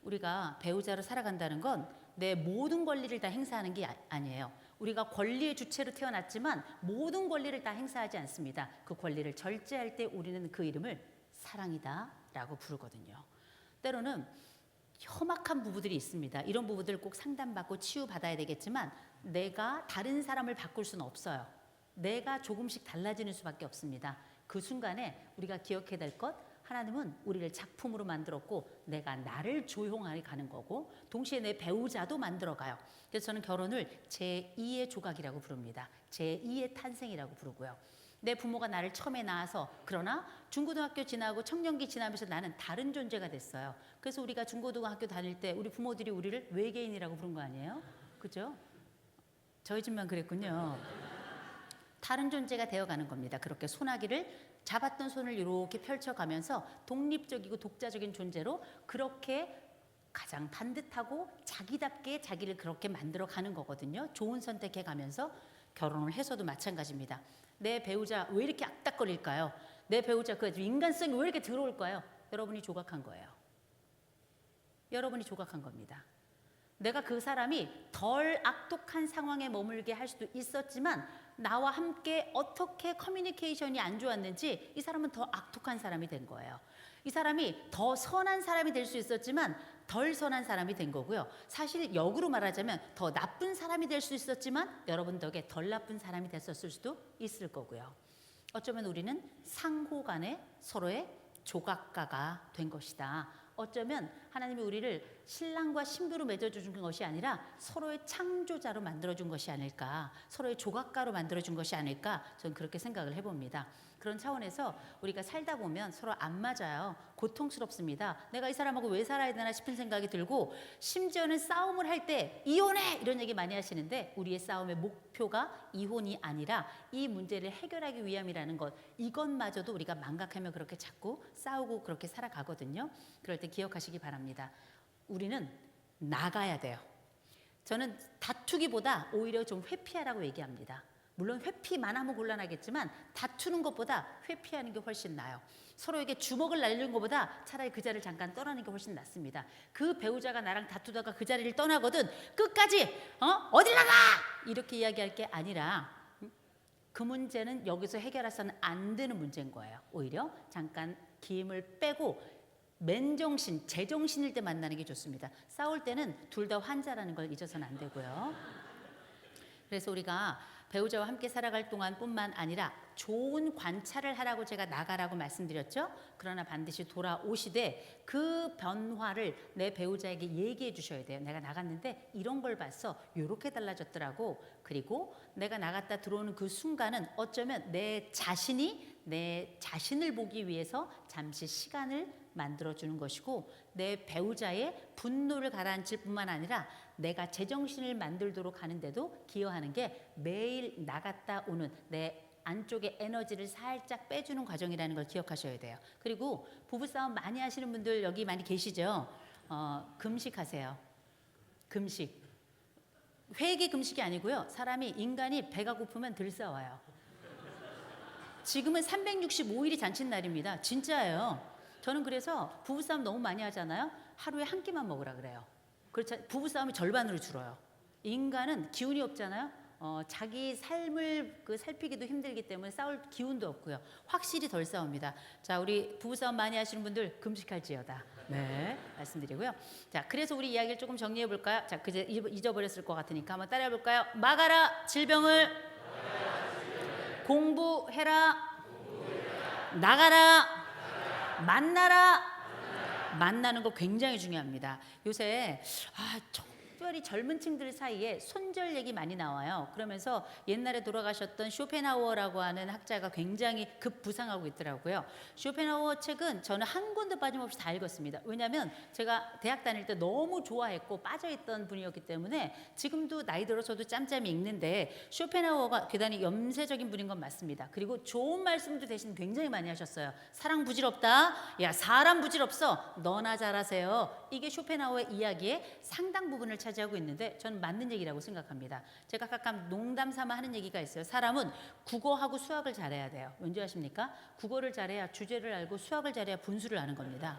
우리가 배우자로 살아간다는 건 내 모든 권리를 다 행사하는 게 아니에요. 우리가 권리의 주체로 태어났지만 모든 권리를 다 행사하지 않습니다. 그 권리를 절제할 때 우리는 그 이름을 사랑이다 라고 부르거든요. 때로는 험악한 부부들이 있습니다. 이런 부부들 꼭 상담받고 치유받아야 되겠지만 내가 다른 사람을 바꿀 수는 없어요. 내가 조금씩 달라지는 수밖에 없습니다. 그 순간에 우리가 기억해야 될 것, 하나님은 우리를 작품으로 만들었고 내가 나를 조용하게 가는 거고 동시에 내 배우자도 만들어가요. 그래서 저는 결혼을 제2의 조각이라고 부릅니다. 제2의 탄생이라고 부르고요. 내 부모가 나를 처음에 낳아서 그러나 중고등학교 지나고 청년기 지나면서 나는 다른 존재가 됐어요. 그래서 우리가 중고등학교 다닐 때 우리 부모들이 우리를 외계인이라고 부른 거 아니에요? 그죠? 저희 집만 그랬군요. 다른 존재가 되어가는 겁니다. 그렇게 소나기를 잡았던 손을 이렇게 펼쳐가면서 독립적이고 독자적인 존재로 그렇게 가장 반듯하고 자기답게 자기를 그렇게 만들어 가는 거거든요. 좋은 선택해 가면서 결혼을 해서도 마찬가지입니다. 내 배우자 왜 이렇게 악닥거릴까요? 내 배우자 그 인간성이 왜 이렇게 들어올까요? 여러분이 조각한 거예요. 여러분이 조각한 겁니다. 내가 그 사람이 덜 악독한 상황에 머물게 할 수도 있었지만 나와 함께 어떻게 커뮤니케이션이 안 좋았는지 이 사람은 더 악독한 사람이 된 거예요. 이 사람이 더 선한 사람이 될 수 있었지만 덜 선한 사람이 된 거고요. 사실 역으로 말하자면 더 나쁜 사람이 될 수 있었지만 여러분 덕에 덜 나쁜 사람이 됐었을 수도 있을 거고요. 어쩌면 우리는 상호 간에 서로의 조각가가 된 것이다. 어쩌면 하나님이 우리를 신랑과 신부로 맺어준 것이 아니라 서로의 창조자로 만들어준 것이 아닐까, 서로의 조각가로 만들어준 것이 아닐까, 저는 그렇게 생각을 해봅니다. 그런 차원에서 우리가 살다 보면 서로 안 맞아요. 고통스럽습니다. 내가 이 사람하고 왜 살아야 되나 싶은 생각이 들고, 심지어는 싸움을 할 때 이혼해! 이런 얘기 많이 하시는데 우리의 싸움의 목표가 이혼이 아니라 이 문제를 해결하기 위함이라는 것, 이것마저도 우리가 망각하며 그렇게 자꾸 싸우고 그렇게 살아가거든요. 그럴 때 기억하시기 바랍니다. 우리는 나가야 돼요. 저는 다투기보다 오히려 좀 회피하라고 얘기합니다. 물론 회피만 하면 곤란하겠지만 다투는 것보다 회피하는 게 훨씬 나아요. 서로에게 주먹을 날리는 것보다 차라리 그 자리를 잠깐 떠나는 게 훨씬 낫습니다. 그 배우자가 나랑 다투다가 그 자리를 떠나거든 끝까지 어딜 나가! 이렇게 이야기할 게 아니라 그 문제는 여기서 해결해서는 안 되는 문제인 거예요. 오히려 잠깐 기임을 빼고 맨정신, 제정신일 때 만나는 게 좋습니다. 싸울 때는 둘 다 환자라는 걸 잊어서는 안 되고요. 그래서 우리가 배우자와 함께 살아갈 동안 뿐만 아니라 좋은 관찰을 하라고 제가 나가라고 말씀드렸죠. 그러나 반드시 돌아오시되 그 변화를 내 배우자에게 얘기해 주셔야 돼요. 내가 나갔는데 이런 걸 봤어. 이렇게 달라졌더라고. 그리고 내가 나갔다 들어오는 그 순간은 어쩌면 내 자신을 보기 위해서 잠시 시간을 만들어주는 것이고, 내 배우자의 분노를 가라앉힐 뿐만 아니라 내가 제정신을 만들도록 하는데도 기여하는 게 매일 나갔다 오는 내 안쪽의 에너지를 살짝 빼주는 과정이라는 걸 기억하셔야 돼요. 그리고 부부싸움 많이 하시는 분들 여기 많이 계시죠? 금식하세요. 금식. 회개 금식이 아니고요. 인간이 배가 고프면 들싸워요. 지금은 365일이 잔칫날입니다. 진짜예요. 저는 그래서 부부싸움 너무 많이 하잖아요. 하루에 한 끼만 먹으라 그래요. 그렇죠. 부부싸움이 절반으로 줄어요. 인간은 기운이 없잖아요. 자기 삶을 살피기도 힘들기 때문에 싸울 기운도 없고요. 확실히 덜 싸웁니다. 자, 우리 부부싸움 많이 하시는 분들 금식할지어다. 네, 말씀드리고요. 자, 그래서 우리 이야기를 조금 정리해 볼까요? 자, 그제 잊어버렸을 것 같으니까 한번 따라해 볼까요? 막아라 질병을, 공부해라, 나가라, 만나라. 만나는 거 굉장히 중요합니다. 요새 특별히 젊은 층들 사이에 손절 얘기 많이 나와요. 그러면서 옛날에 돌아가셨던 쇼펜하우어라고 하는 학자가 굉장히 급부상하고 있더라고요. 쇼펜하우어 책은 저는 한 권도 빠짐없이 다 읽었습니다. 왜냐하면 제가 대학 다닐 때 너무 좋아했고 빠져있던 분이었기 때문에 지금도 나이 들어서도 짬짬이 읽는데, 쇼펜하우어가 대단히 염세적인 분인 건 맞습니다. 그리고 좋은 말씀도 대신 굉장히 많이 하셨어요. 사랑 부질없다. 야, 사람 부질없어. 너나 잘하세요. 이게 쇼펜하우어의 이야기의 상당 부분을 차지하고 있는데 저는 맞는 얘기라고 생각합니다. 제가 가끔 농담 삼아 하는 얘기가 있어요. 사람은 국어하고 수학을 잘해야 돼요. 왠지 아십니까? 국어를 잘해야 주제를 알고 수학을 잘해야 분수를 아는 겁니다.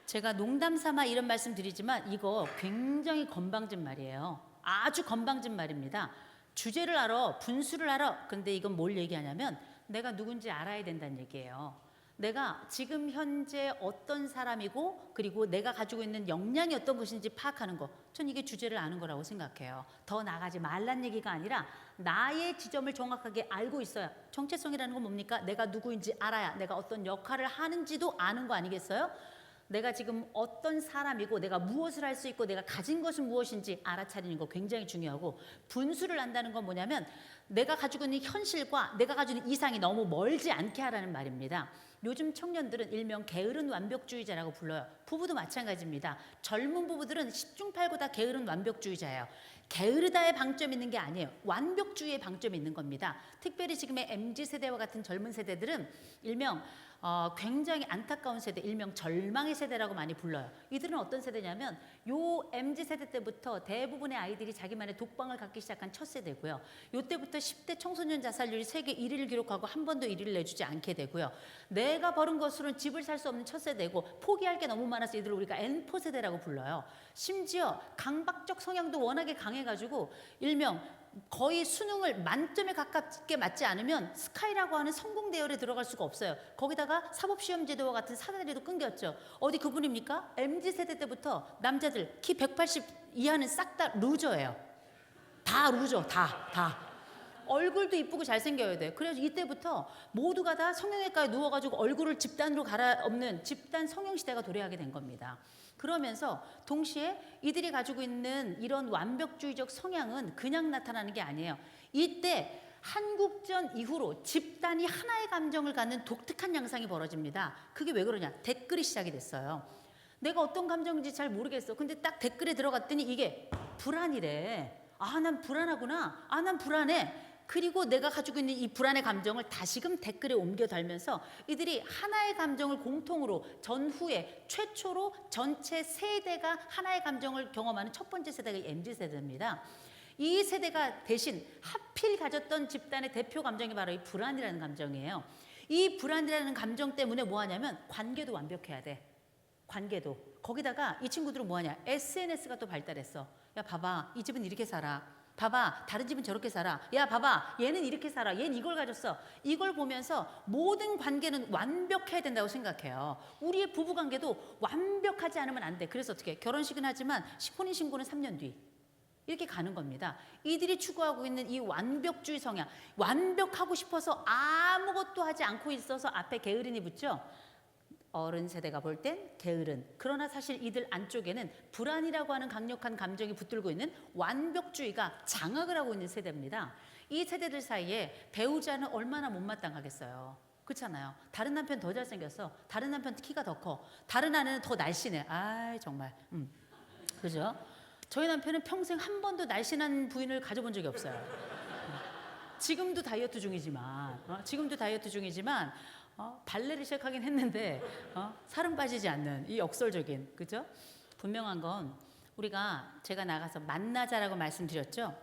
제가 농담 삼아 이런 말씀 드리지만 이거 굉장히 건방진 말이에요. 아주 건방진 말입니다. 주제를 알아, 분수를 알아. 근데 이건 뭘 얘기하냐면 내가 누군지 알아야 된다는 얘기예요. 내가 지금 현재 어떤 사람이고 그리고 내가 가지고 있는 역량이 어떤 것인지 파악하는 거, 전 이게 주제를 아는 거라고 생각해요. 더 나가지 말란 얘기가 아니라 나의 지점을 정확하게 알고 있어야. 정체성이라는 건 뭡니까? 내가 누구인지 알아야 내가 어떤 역할을 하는지도 아는 거 아니겠어요? 내가 지금 어떤 사람이고 내가 무엇을 할 수 있고 내가 가진 것은 무엇인지 알아차리는 거 굉장히 중요하고, 분수를 안다는 건 뭐냐면 내가 가지고 있는 현실과 내가 가지고 있는 이상이 너무 멀지 않게 하라는 말입니다. 요즘 청년들은 일명 게으른 완벽주의자라고 불러요. 부부도 마찬가지입니다. 젊은 부부들은 10중8구 다 게으른 완벽주의자예요. 게으르다의 방점이 있는 게 아니에요. 완벽주의의 방점이 있는 겁니다. 특별히 지금의 MZ세대와 같은 젊은 세대들은 일명 굉장히 안타까운 세대, 일명 절망의 세대라고 많이 불러요. 이들은 어떤 세대냐면 요 MZ 세대 때부터 대부분의 아이들이 자기만의 독방을 갖기 시작한 첫 세대고요. 요때부터 10대 청소년 자살률이 세계 1위를 기록하고 한 번도 1위를 내주지 않게 되고요. 내가 벌은 것으로는 집을 살 수 없는 첫 세대고 포기할 게 너무 많아서 이들을 우리가 N포 세대라고 불러요. 심지어 강박적 성향도 워낙에 강해가지고 일명 거의 수능을 만점에 가깝게 맞지 않으면 스카이라고 하는 성공 대열에 들어갈 수가 없어요. 거기다가 사법시험제도와 같은 사다리도 끊겼죠. 어디 그분입니까? MZ세대 때부터 남자들 키 180 이하는 싹 다 루저예요. 다 루저, 다. 얼굴도 이쁘고 잘생겨야 돼. 그래서 이때부터 모두가 다 성형외과에 누워가지고 얼굴을 집단으로 갈아엎는 집단 성형시대가 도래하게 된 겁니다. 그러면서 동시에 이들이 가지고 있는 이런 완벽주의적 성향은 그냥 나타나는 게 아니에요. 이때 한국전 이후로 집단이 하나의 감정을 갖는 독특한 양상이 벌어집니다. 그게 왜 그러냐? 댓글이 시작이 됐어요. 내가 어떤 감정인지 잘 모르겠어. 근데 딱 댓글에 들어갔더니 이게 불안이래. 아, 난 불안하구나. 아, 난 불안해. 그리고 내가 가지고 있는 이 불안의 감정을 다시금 댓글에 옮겨 달면서 이들이 하나의 감정을 공통으로 전후에 최초로 전체 세대가 하나의 감정을 경험하는 첫 번째 세대가 MZ세대입니다. 이 세대가 대신 하필 가졌던 집단의 대표 감정이 바로 이 불안이라는 감정이에요. 이 불안이라는 감정 때문에 뭐 하냐면 관계도 완벽해야 돼. 관계도. 거기다가 이 친구들은 뭐 하냐? SNS가 또 발달했어. 야, 봐봐. 이 집은 이렇게 살아. 봐봐, 다른 집은 저렇게 살아. 야, 봐봐, 얘는 이렇게 살아. 얘는 이걸 가졌어. 이걸 보면서 모든 관계는 완벽해야 된다고 생각해요. 우리의 부부관계도 완벽하지 않으면 안 돼. 그래서 어떻게 결혼식은 하지만 혼인신고는 3년 뒤. 이렇게 가는 겁니다. 이들이 추구하고 있는 이 완벽주의 성향, 완벽하고 싶어서 아무것도 하지 않고 있어서 앞에 게으른이 붙죠. 어른 세대가 볼 땐 게으른. 그러나 사실 이들 안쪽에는 불안이라고 하는 강력한 감정이 붙들고 있는 완벽주의가 장악을 하고 있는 세대입니다. 이 세대들 사이에 배우자는 얼마나 못마땅하겠어요. 그렇잖아요. 다른 남편 더 잘생겼어. 다른 남편 키가 더 커. 다른 아내는 더 날씬해. 아, 정말. 그죠? 저희 남편은 평생 한 번도 날씬한 부인을 가져본 적이 없어요. 지금도 다이어트 중이지만 발레를 시작하긴 했는데 살은 빠지지 않는 이 역설적인, 그죠? 분명한 건 제가 나가서 만나자라고 말씀드렸죠.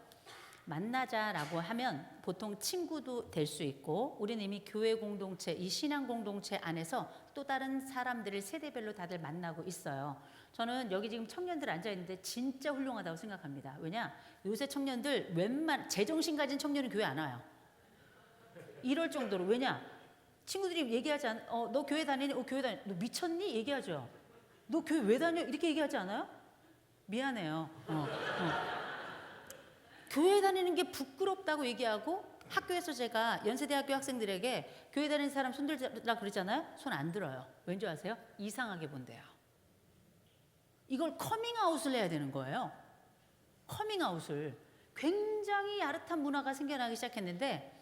만나자라고 하면 보통 친구도 될 수 있고 우리는 이미 교회 공동체, 이 신앙 공동체 안에서 또 다른 사람들을 세대별로 다들 만나고 있어요. 저는 여기 지금 청년들 앉아 있는데 진짜 훌륭하다고 생각합니다. 왜냐? 요새 청년들 제정신 가진 청년은 교회 안 와요. 이럴 정도로. 왜냐? 친구들이 얘기하지 너 교회 다니니? 교회 다니. 너 미쳤니? 얘기하죠. 너 교회 왜 다녀? 이렇게 얘기하지 않아요? 미안해요. 교회 다니는 게 부끄럽다고 얘기하고 학교에서 제가 연세대학교 학생들에게 교회 다니는 사람 손 들라 그러잖아요. 손 안 들어요. 왠지 아세요? 이상하게 본대요. 이걸 커밍아웃을 해야 되는 거예요. 커밍아웃을. 굉장히 야릇한 문화가 생겨나기 시작했는데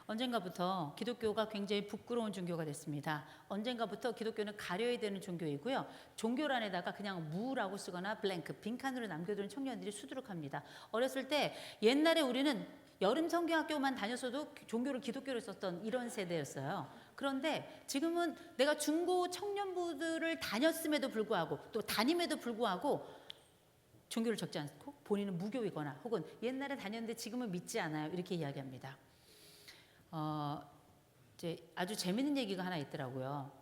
언젠가부터 기독교가 굉장히 부끄러운 종교가 됐습니다. 언젠가부터 기독교는 가려야 되는 종교이고요. 종교란에다가 그냥 무라고 쓰거나 블랭크, 빈칸으로 남겨두는 청년들이 수두룩합니다. 어렸을 때 옛날에 우리는 여름 성경학교만 다녔어도 종교를 기독교로 썼던 이런 세대였어요. 그런데 지금은 내가 중고 청년부들을 다녔음에도 불구하고 또 다님에도 불구하고 종교를 적지 않고 본인은 무교이거나 혹은 옛날에 다녔는데 지금은 믿지 않아요. 이렇게 이야기합니다. 이제 아주 재밌는 얘기가 하나 있더라고요.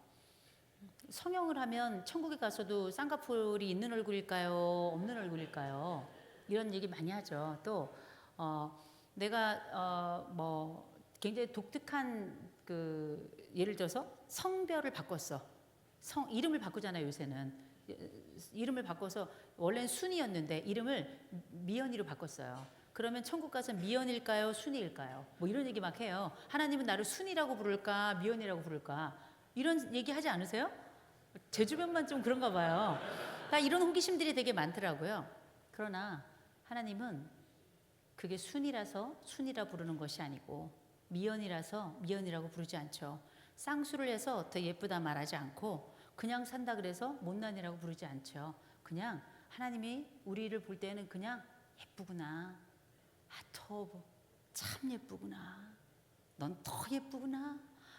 성형을 하면 천국에 가서도 쌍꺼풀이 있는 얼굴일까요? 없는 얼굴일까요? 이런 얘기 많이 하죠. 또 내가 굉장히 독특한 예를 들어서 성별을 바꿨어. 이름을 바꾸잖아요. 요새는 이름을 바꿔서 원래는 순이었는데 이름을 미연이로 바꿨어요. 그러면 천국 가서 미연일까요? 순이일까요? 뭐 이런 얘기 막 해요. 하나님은 나를 순이라고 부를까? 미연이라고 부를까? 이런 얘기 하지 않으세요? 제 주변만 좀 그런가 봐요. 다 이런 호기심들이 되게 많더라고요. 그러나 하나님은 그게 순이라서 순이라 부르는 것이 아니고 미연이라서 미연이라고 부르지 않죠. 쌍수를 해서 더 예쁘다 말하지 않고 그냥 산다 그래서 못난이라고 부르지 않죠. 그냥 하나님이 우리를 볼 때는 그냥 예쁘구나. 더 참 예쁘구나. 넌 더 예쁘구나.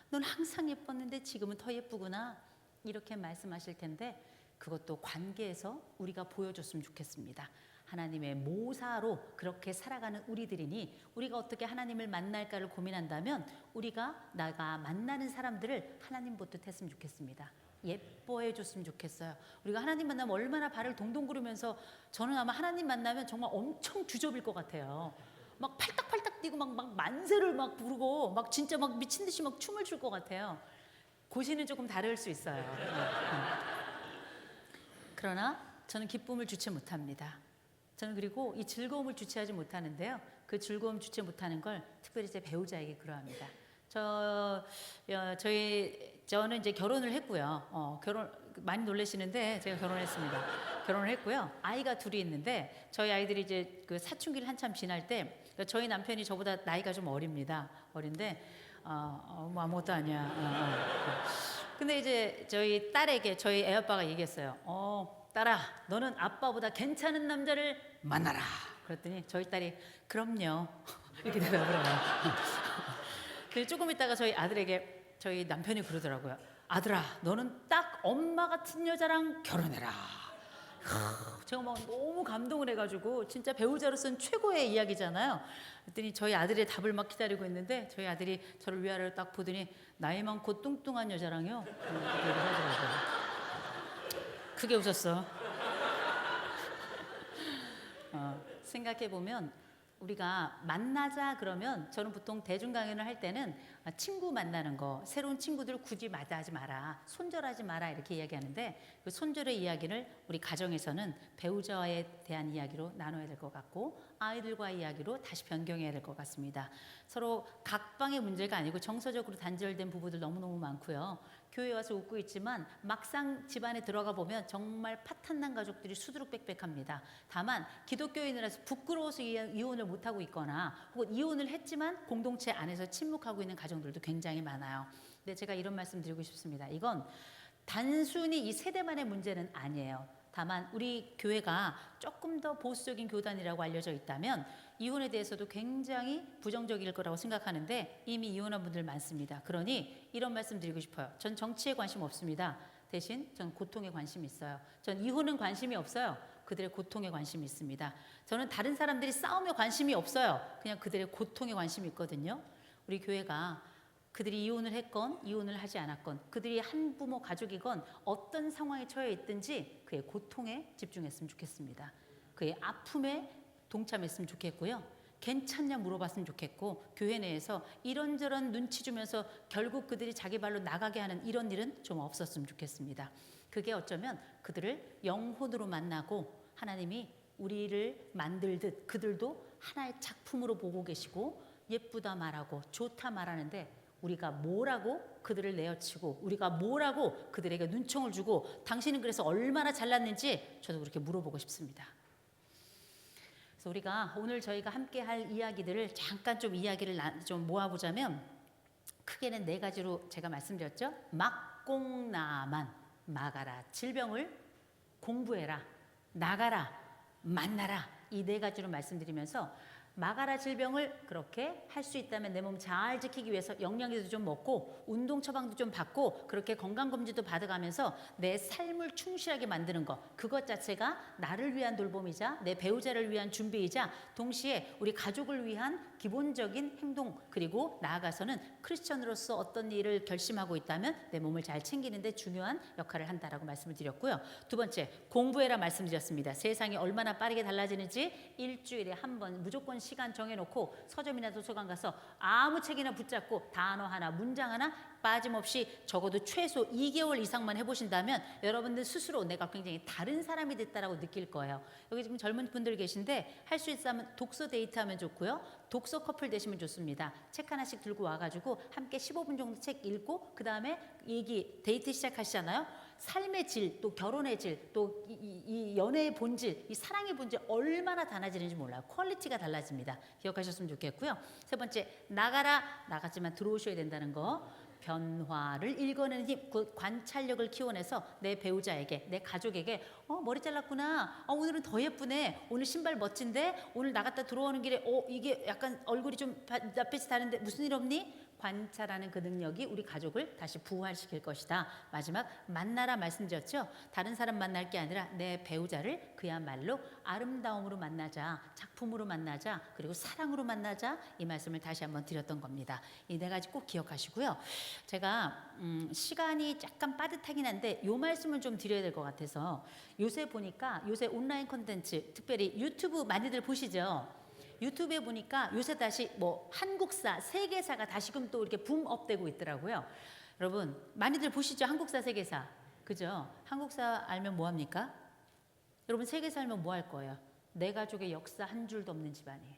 넌 항상 예뻤는데 지금은 더 예쁘구나. 이렇게 말씀하실 텐데 그것도 관계에서 우리가 보여줬으면 좋겠습니다. 하나님의 모사로 그렇게 살아가는 우리들이니 우리가 어떻게 하나님을 만날까를 고민한다면 우리가 나가 만나는 사람들을 하나님 보듯 했으면 좋겠습니다. 예뻐해 줬으면 좋겠어요. 우리가 하나님 만나면 얼마나 발을 동동 구르면서 저는 아마 하나님 만나면 정말 엄청 주접일 것 같아요. 막 팔딱팔딱 뛰고 막 만세를 막 부르고 막 진짜 막 미친 듯이 막 춤을 출 것 같아요. 고시는 조금 다를 수 있어요. 그러나 저는 기쁨을 주체 못합니다. 저는 그리고 이 즐거움을 주체하지 못하는데요. 그 즐거움 주체 못하는 걸 특별히 제 배우자에게 그러합니다. 저는 이제 결혼을 했고요. 결혼 많이 놀라시는데 제가 결혼했습니다. 결혼을 했고요. 아이가 둘이 있는데 저희 아이들이 이제 그 사춘기를 한참 지날 때 저희 남편이 저보다 나이가 좀 어립니다. 어린데 뭐 아무것도 아니야. 근데 이제 저희 딸에게 저희 애아빠가 얘기했어요. 딸아, 너는 아빠보다 괜찮은 남자를 만나라. 그랬더니 저희 딸이 그럼요. 이렇게 대답을 해요. 그래서 조금 있다가 저희 아들에게 저희 남편이 그러더라고요. 아들아, 너는 딱 엄마 같은 여자랑 결혼해라. 제가 막 너무 감동을 해가지고 진짜 배우자로서는 최고의 이야기잖아요. 그랬더니 저희 아들의 답을 막 기다리고 있는데 저희 아들이 저를 위아래로 딱 보더니 나이 많고 뚱뚱한 여자랑요. 그렇게 얘기를 하더라고요. 크게 웃었어. 생각해보면 우리가 만나자 그러면 저는 보통 대중 강연을 할 때는 친구 만나는 거, 새로운 친구들 굳이 맞이하지 마라, 손절하지 마라 이렇게 이야기하는데 그 손절의 이야기를 우리 가정에서는 배우자에 대한 이야기로 나눠야 될 것 같고 아이들과의 이야기로 다시 변경해야 될 것 같습니다. 서로 각방의 문제가 아니고 정서적으로 단절된 부부들 너무너무 많고요. 교회 와서 웃고 있지만 막상 집안에 들어가 보면 정말 파탄난 가족들이 수두룩빽빽합니다. 다만 기독교인이라서 부끄러워서 이혼을 못하고 있거나 혹은 이혼을 했지만 공동체 안에서 침묵하고 있는 가정들도 굉장히 많아요. 근데 제가 이런 말씀 드리고 싶습니다. 이건 단순히 이 세대만의 문제는 아니에요. 다만 우리 교회가 조금 더 보수적인 교단이라고 알려져 있다면 이혼에 대해서도 굉장히 부정적일 거라고 생각하는데 이미 이혼한 분들 많습니다. 그러니 이런 말씀 드리고 싶어요. 전 정치에 관심 없습니다. 대신 전 고통에 관심이 있어요. 전 이혼은 관심이 없어요. 그들의 고통에 관심이 있습니다. 저는 다른 사람들이 싸움에 관심이 없어요. 그냥 그들의 고통에 관심이 있거든요. 우리 교회가 그들이 이혼을 했건 이혼을 하지 않았건 그들이 한부모 가족이건 어떤 상황에 처해 있든지 그의 고통에 집중했으면 좋겠습니다. 그의 아픔에 동참했으면 좋겠고요. 괜찮냐 물어봤으면 좋겠고 교회 내에서 이런저런 눈치 주면서 결국 그들이 자기 발로 나가게 하는 이런 일은 좀 없었으면 좋겠습니다. 그게 어쩌면 그들을 영혼으로 만나고 하나님이 우리를 만들듯 그들도 하나의 작품으로 보고 계시고 예쁘다 말하고 좋다 말하는데 우리가 뭐라고 그들을 내어치고 우리가 뭐라고 그들에게 눈총을 주고 당신은 그래서 얼마나 잘났는지 저도 그렇게 물어보고 싶습니다. 그래서 우리가 오늘 저희가 함께 할 이야기들을 잠깐 좀 이야기를 좀 모아보자면 크게는 4가지로 제가 말씀드렸죠. 막공나만 막아라. 질병을 공부해라. 나가라. 만나라. 이 4가지로 말씀드리면서 막아라 질병을 그렇게 할 수 있다면 내 몸 잘 지키기 위해서 영양제도 좀 먹고 운동 처방도 좀 받고 그렇게 건강검진도 받아가면서 내 삶을 충실하게 만드는 것 그것 자체가 나를 위한 돌봄이자 내 배우자를 위한 준비이자 동시에 우리 가족을 위한 기본적인 행동 그리고 나아가서는 크리스천으로서 어떤 일을 결심하고 있다면 내 몸을 잘 챙기는 데 중요한 역할을 한다라고 말씀을 드렸고요. 2번째 공부해라 말씀드렸습니다. 세상이 얼마나 빠르게 달라지는지 일주일에 한 번 무조건 시간 정해놓고 서점이나 도서관 가서 아무 책이나 붙잡고 단어 하나 문장 하나 빠짐없이 적어도 최소 2개월 이상만 해보신다면 여러분들 스스로 내가 굉장히 다른 사람이 됐다라고 느낄 거예요. 여기 지금 젊은 분들 계신데 할 수 있으면 독서 데이트하면 좋고요. 독서 커플 되시면 좋습니다. 책 하나씩 들고 와가지고 함께 15분 정도 책 읽고 그 다음에 데이트 시작하시잖아요. 삶의 질, 또 결혼의 질, 또 이 연애의 본질, 이 사랑의 본질 얼마나 달라지는지 몰라요. 퀄리티가 달라집니다. 기억하셨으면 좋겠고요. 3번째, 나가라. 나갔지만 들어오셔야 된다는 거. 변화를 읽어내는 힘, 그 관찰력을 키워내서 내 배우자에게, 내 가족에게 머리 잘랐구나, 오늘은 더 예쁘네, 오늘 신발 멋진데, 오늘 나갔다 들어오는 길에 이게 약간 얼굴이 좀 낯빛이 다른데 무슨 일 없니? 관찰하는 그 능력이 우리 가족을 다시 부활시킬 것이다. 마지막 만나라 말씀드렸죠. 다른 사람 만날 게 아니라 내 배우자를 그야말로 아름다움으로 만나자, 작품으로 만나자, 그리고 사랑으로 만나자, 이 말씀을 다시 한번 드렸던 겁니다. 이 네 가지 꼭 기억하시고요. 제가 시간이 약간 빠듯하긴 한데 이 말씀을 좀 드려야 될 것 같아서, 요새 보니까 요새 온라인 콘텐츠, 특별히 유튜브 많이들 보시죠. 유튜브에 보니까 요새 다시 뭐 한국사, 세계사가 다시금 또 이렇게 붐업되고 있더라고요. 여러분 많이들 보시죠? 한국사, 세계사. 그죠? 한국사 알면 뭐 합니까? 여러분 세계사 알면 뭐 할 거예요? 내 가족의 역사 한 줄도 없는 집안이에요.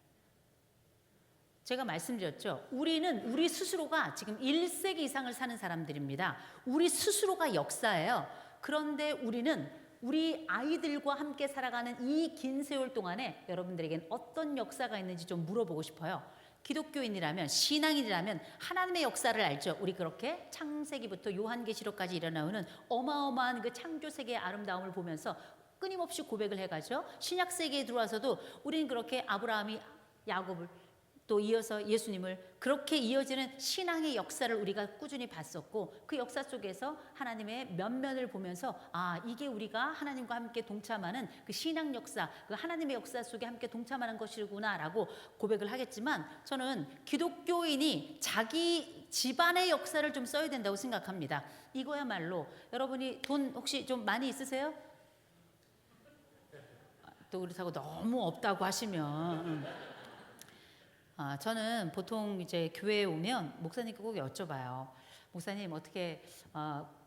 제가 말씀드렸죠. 우리는 우리 스스로가 지금 1세기 이상을 사는 사람들입니다. 우리 스스로가 역사예요. 그런데 우리는 우리 아이들과 함께 살아가는 이 긴 세월 동안에 여러분들에겐 어떤 역사가 있는지 좀 물어보고 싶어요. 기독교인이라면, 신앙인이라면 하나님의 역사를 알죠. 우리 그렇게 창세기부터 요한계시록까지 일어나오는 어마어마한 그 창조세계의 아름다움을 보면서 끊임없이 고백을 해가죠. 신약세계에 들어와서도 우리는 그렇게 아브라함이 야곱을, 또 이어서 예수님을, 그렇게 이어지는 신앙의 역사를 우리가 꾸준히 봤었고, 그 역사 속에서 하나님의 면면을 보면서 이게 우리가 하나님과 함께 동참하는 그 신앙 역사, 그 하나님의 역사 속에 함께 동참하는 것이구나 라고 고백을 하겠지만, 저는 기독교인이 자기 집안의 역사를 좀 써야 된다고 생각합니다. 이거야말로 여러분이 돈 혹시 좀 많이 있으세요? 또 그렇다고 너무 없다고 하시면 저는 보통 이제 교회에 오면 목사님께 꼭 여쭤봐요. 목사님 어떻게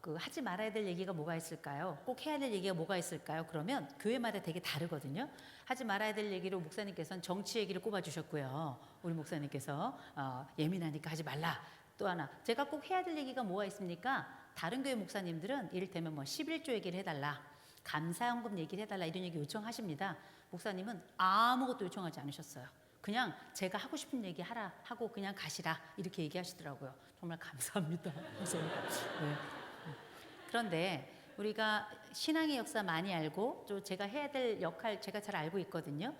그 하지 말아야 될 얘기가 뭐가 있을까요? 꼭 해야 될 얘기가 뭐가 있을까요? 그러면 교회마다 되게 다르거든요. 하지 말아야 될 얘기로 목사님께서는 정치 얘기를 꼽아주셨고요. 우리 목사님께서 예민하니까 하지 말라. 또 하나, 제가 꼭 해야 될 얘기가 뭐가 있습니까? 다른 교회 목사님들은 이를테면 뭐 11조 얘기를 해달라, 감사연금 얘기를 해달라, 이런 얘기 요청하십니다. 목사님은 아무것도 요청하지 않으셨어요. 그냥 제가 하고 싶은 얘기 하라 하고 그냥 가시라, 이렇게 얘기하시더라고요. 정말 감사합니다. 네. 그런데 우리가 신앙의 역사 많이 알고 또 제가 해야 될 역할 제가 잘 알고 있거든요.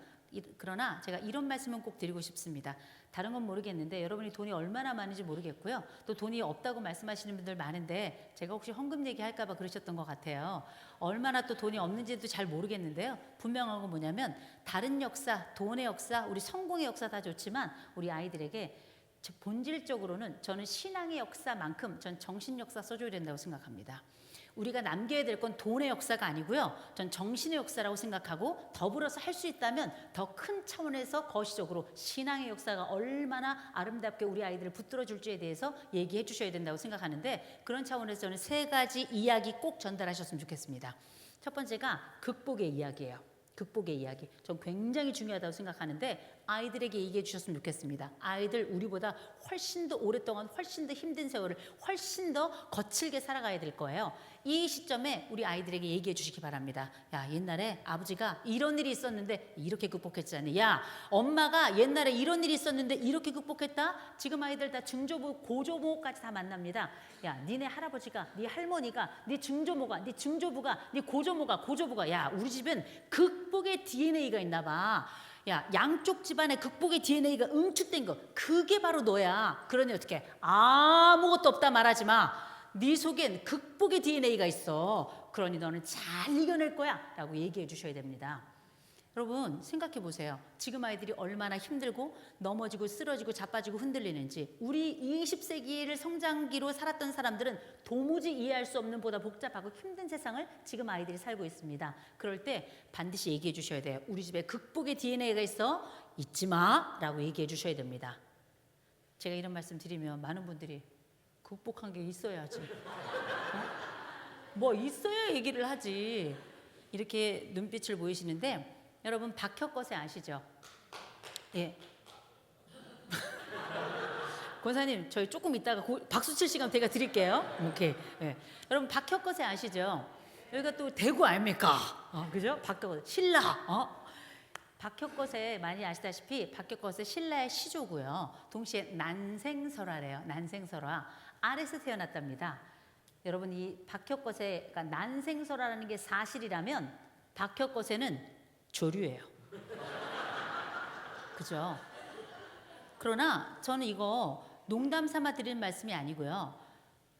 그러나 제가 이런 말씀은 꼭 드리고 싶습니다. 다른 건 모르겠는데 여러분이 돈이 얼마나 많은지 모르겠고요. 또 돈이 없다고 말씀하시는 분들 많은데 제가 혹시 헌금 얘기할까 봐 그러셨던 것 같아요. 얼마나 또 돈이 없는지도 잘 모르겠는데요. 분명한 건 뭐냐면 다른 역사, 돈의 역사, 우리 성공의 역사 다 좋지만 우리 아이들에게 본질적으로는 저는 신앙의 역사만큼 전 정신 역사 써줘야 된다고 생각합니다. 우리가 남겨야 될 건 돈의 역사가 아니고요. 전 정신의 역사라고 생각하고, 더불어서 할 수 있다면 더 큰 차원에서 거시적으로 신앙의 역사가 얼마나 아름답게 우리 아이들을 붙들어 줄지에 대해서 얘기해 주셔야 된다고 생각하는데, 그런 차원에서 저는 세 가지 이야기 꼭 전달하셨으면 좋겠습니다. 첫 번째가 극복의 이야기예요. 극복의 이야기. 전 굉장히 중요하다고 생각하는데 아이들에게 얘기해 주셨으면 좋겠습니다. 아이들 우리보다 훨씬 더 오랫동안 훨씬 더 힘든 세월을 훨씬 더 거칠게 살아가야 될 거예요. 이 시점에 우리 아이들에게 얘기해 주시기 바랍니다. 야, 옛날에 아버지가 이런 일이 있었는데 이렇게 극복했잖니. 야, 엄마가 옛날에 이런 일이 있었는데 이렇게 극복했다. 지금 아이들 다 중조부, 고조부까지 다 만납니다. 야, 니네 할아버지가, 네 할머니가, 네 중조모가, 네 중조부가, 네 고조모가, 야, 우리 집엔 극복의 DNA가 있나 봐. 야, 양쪽 집안에 극복의 DNA가 응축된 거, 그게 바로 너야. 그러니 어떻게 아무것도 없다 말하지 마. 네 속엔 극복의 DNA가 있어. 그러니 너는 잘 이겨낼 거야 라고 얘기해 주셔야 됩니다. 여러분 생각해 보세요. 지금 아이들이 얼마나 힘들고 넘어지고 쓰러지고 자빠지고 흔들리는지. 우리 20세기를 성장기로 살았던 사람들은 도무지 이해할 수 없는 보다 복잡하고 힘든 세상을 지금 아이들이 살고 있습니다. 그럴 때 반드시 얘기해 주셔야 돼요. 우리 집에 극복의 DNA가 있어. 잊지 마 라고 얘기해 주셔야 됩니다. 제가 이런 말씀 드리면 많은 분들이 극복한 게 있어야지. 뭐 있어야 얘기를 하지. 이렇게 눈빛을 보이시는데 여러분 박혁거세 아시죠? 예. 권사님 저희 조금 이따가 박수 칠 시간 제가 드릴게요. 오케이. 예. 여러분 박혁거세 아시죠? 여기가 또 대구 아닙니까? 그죠? 박혁거세 신라. 박혁것에 많이 아시다시피 박혁것의 신라의 시조고요. 동시에 난생설화래요. 난생설화. 아래서 태어났답니다. 여러분 이 박혁것의 그러니까 난생설화라는 게 사실이라면 박혁것에는 조류예요. 그죠? 그러나 저는 이거 농담 삼아 드리는 말씀이 아니고요.